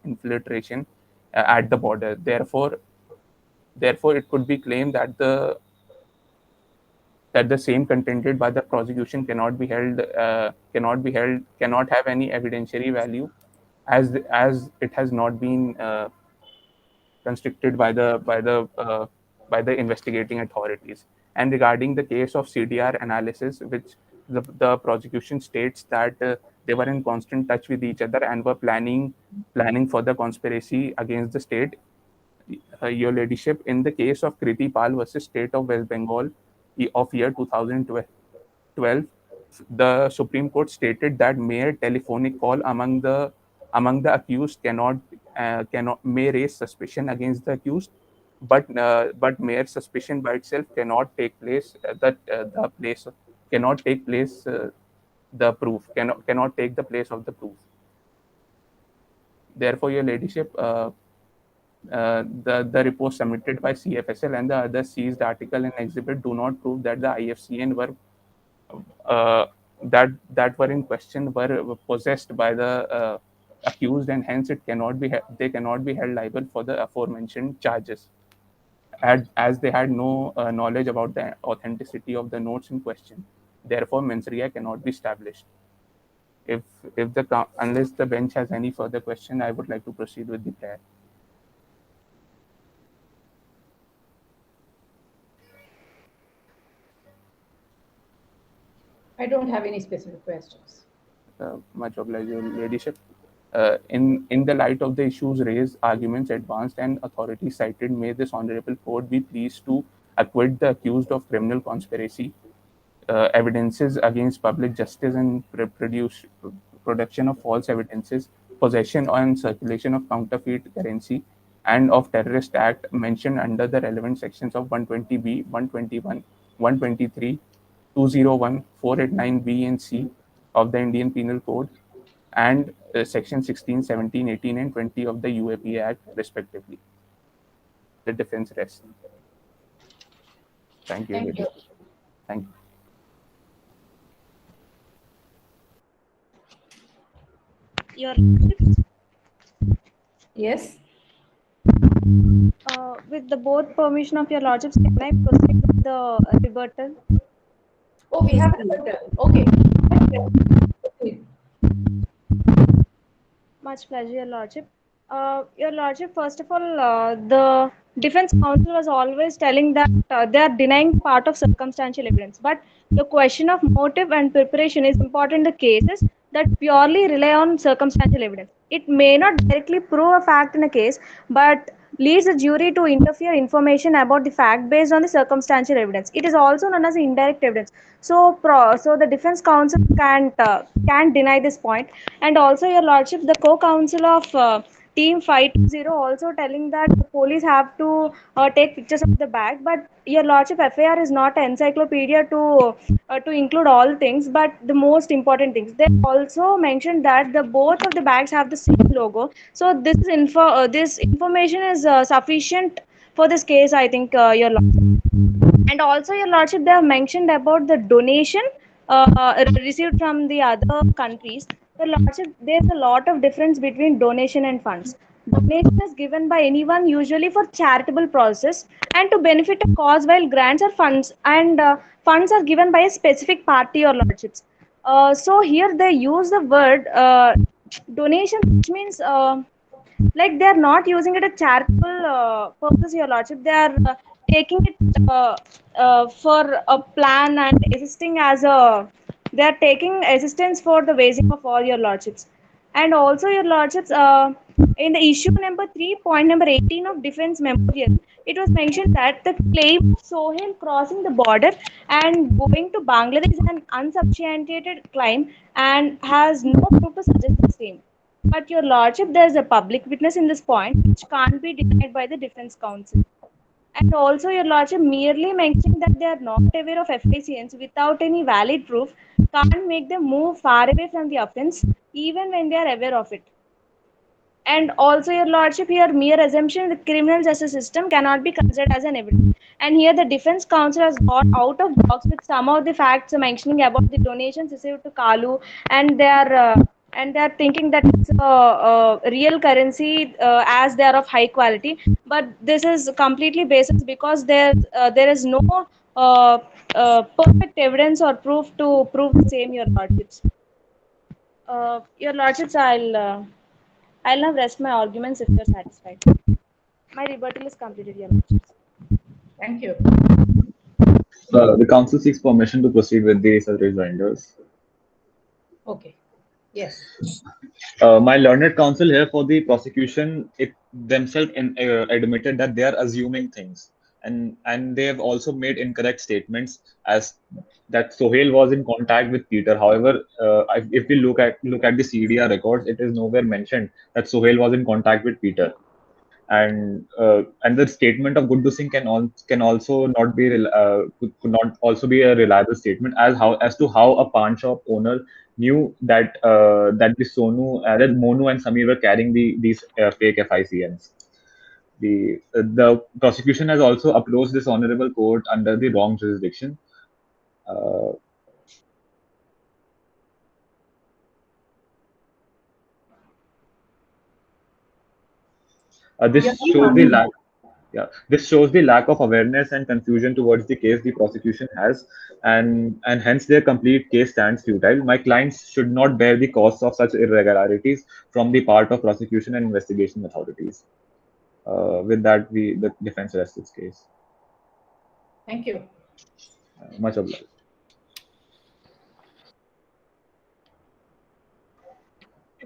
infiltration at the border. Therefore, it could be claimed that the same contended by the prosecution cannot have any evidentiary value, as it has not been constricted by the investigating authorities. And regarding the case of CDR analysis, which the prosecution states that they were in constant touch with each other and were planning for the conspiracy against the state. Your Ladyship, in the case of Kriti Pal versus State of West Bengal of year 2012, the Supreme Court stated that mere telephonic call among the accused may raise suspicion against the accused, but mere suspicion by itself cannot take place. Cannot take place. The proof cannot take the place of the proof. Therefore, Your Ladyship, the report submitted by CFSL and the other seized article and exhibit do not prove that the IFCN were that were in question were possessed by the accused, and hence they cannot be held liable for the aforementioned charges, as they had no knowledge about the authenticity of the notes in question. Therefore, mens rea cannot be established. Unless the bench has any further question, I would like to proceed with the prayer. I don't have any specific questions. Much obliged, Your Ladyship. In the light of the issues raised, arguments advanced, and authorities cited, may this honorable court be pleased to acquit the accused of criminal conspiracy, evidences against public justice and production of false evidences, possession and circulation of counterfeit currency, and of terrorist act mentioned under the relevant sections of 120B, 121, 123, 201, 489B and C of the Indian Penal Code, and section 16, 17, 18, and 20 of the UAP Act, respectively. The defense rests. Thank you. Thank you. Thank you. Your Lordship, Yes. with the both permission of Your Lordships, can I proceed with the rebuttal? Oh, we have rebuttal. Okay. Okay. Much pleasure, Your Lordship. Your Lordship, first of all, the defense counsel was always telling that they are denying part of circumstantial evidence. But the question of motive and preparation is important in the cases that purely rely on circumstantial evidence. It may not directly prove a fact in a case, but leads the jury to interfere information about the fact based on the circumstantial evidence. It is also known as indirect evidence. So the defense counsel can't deny this point. And also, Your Lordship, the co-counsel of Team 520 also telling that the police have to take pictures of the bag. But Your Lordship, FIR is not an encyclopedia to include all things, but the most important things. They also mentioned that the both of the bags have the same logo. So this this information is sufficient for this case, I think, Your Lordship. And also, Your Lordship, they have mentioned about the donation received from the other countries. Your Lordship, there's a lot of difference between donation and funds. Donation is given by anyone, usually for charitable process and to benefit a cause, while grants are funds, and funds are given by a specific party, Your Lordships. So here they use the word donation, which means like they are not using it a charitable purpose, Your Lordship. They are taking it for a plan and assisting as a. They are taking assistance for the raising of all, Your Lordships. And also, Your Lordships, in the issue number 3, point number 18 of defense memorial, it was mentioned that the claim of Sohail crossing the border and going to Bangladesh is an unsubstantiated claim and has no proof to suggest the same. But Your Lordship, there is a public witness in this point which can't be denied by the defense counsel. And also, Your Lordship, merely mentioning that they are not aware of FICNs without any valid proof can't make them move far away from the offense, even when they are aware of it. And also, your lordship, here mere assumption in the criminal justice system cannot be considered as an evidence. And here the defense counsel has got out of box with some of the facts mentioning about the donations received to Kalu, and they are thinking that it's a real currency as they are of high quality. But this is completely baseless because there is no perfect evidence or proof to prove the same, your lordships. Your lordships, I'll now rest my arguments if you're satisfied. My rebuttal is completed, your lordships. Thank you. The council seeks permission to proceed with the such rejoinders. Okay. Yes. My learned counsel here for the prosecution themselves admitted that they are assuming things, and they have also made incorrect statements as that Sohail was in contact with Peter. However, if we look at the CDR records, it is nowhere mentioned that Sohail was in contact with Peter. And the statement of Guddu Singh can also not be could not also be a reliable statement as to how a pawn shop owner knew that the that Monu and Samir were carrying these fake FICNs. The prosecution has also approached this honorable court under the wrong jurisdiction. This shows the lack. Yeah, this shows the lack of awareness and confusion towards the case the prosecution has, and hence their complete case stands futile. My clients should not bear the costs of such irregularities from the part of prosecution and investigation authorities. With that, the defense rests its case. Thank you. Much obliged.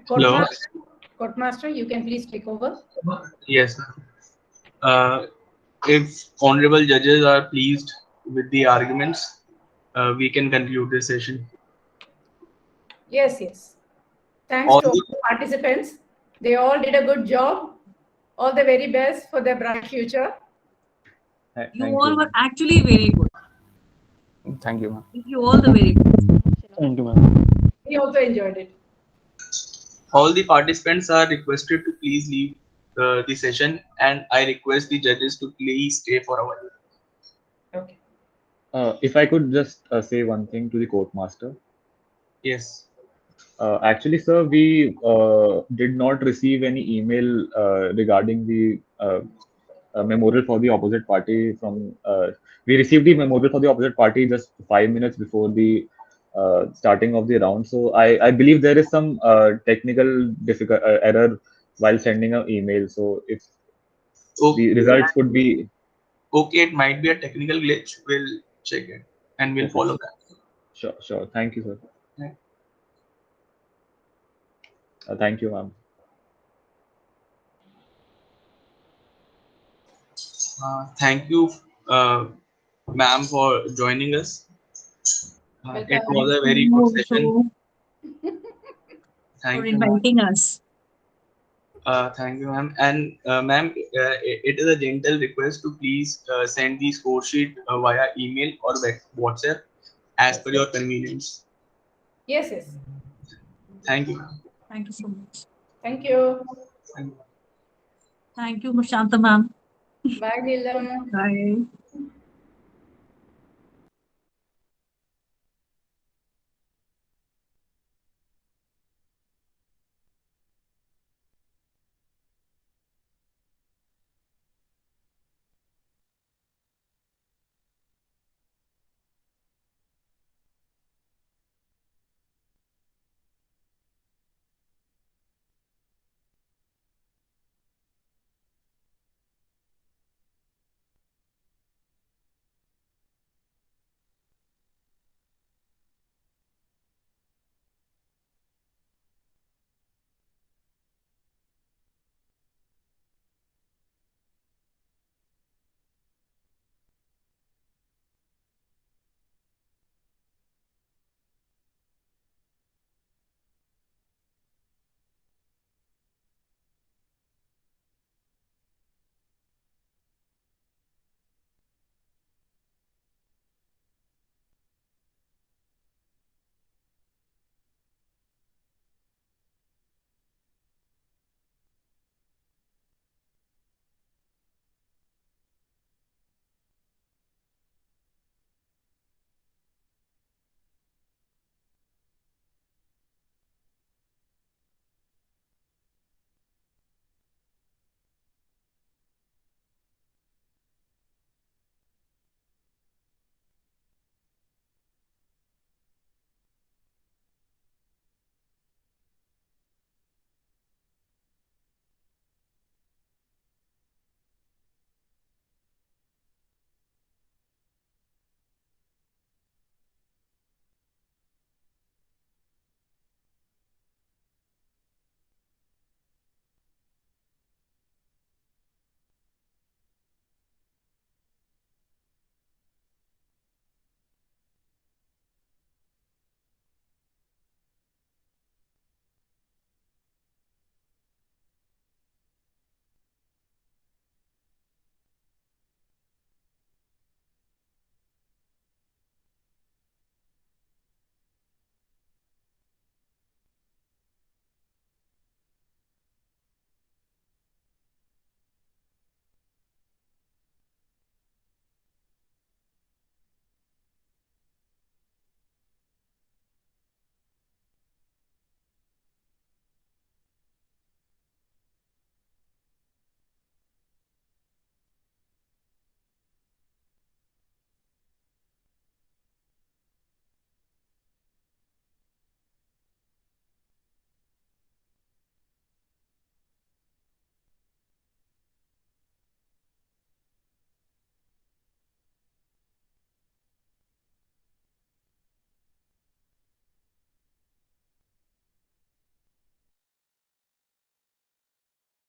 Hello. Courtmaster, you can please take over. Yes, sir. If honorable judges are pleased with the arguments, we can conclude this session. Yes, yes. Thanks All to all the- the participants. They all did a good job. All the very best for their bright future. You all were actually very good. Thank you, ma'am. Thank you all the very good. Thank you, ma'am. We also enjoyed it. All the participants are requested to please leave the session, and I request the judges to please stay for a while. Okay. If I could just say one thing to the court master. Yes. Actually, sir, we did not receive any email regarding the memorial for the opposite party from. We received the memorial for the opposite party just 5 minutes before the starting of the round. So I believe there is some technical error while sending an email. So if the results could be. Okay, it might be a technical glitch. We'll check it and we'll follow that. Sure. Thank you, sir. Yeah. Thank you, ma'am. Thank you, ma'am, for joining us. It was a very good session. For inviting us. Thank you, ma'am. And ma'am, it is a gentle request to please send the score sheet via email or WhatsApp as per your convenience. Yes, yes. Thank you. Thank you so much. Thank you. Thank you, Shanta ma'am. Bye, Neelam. Bye.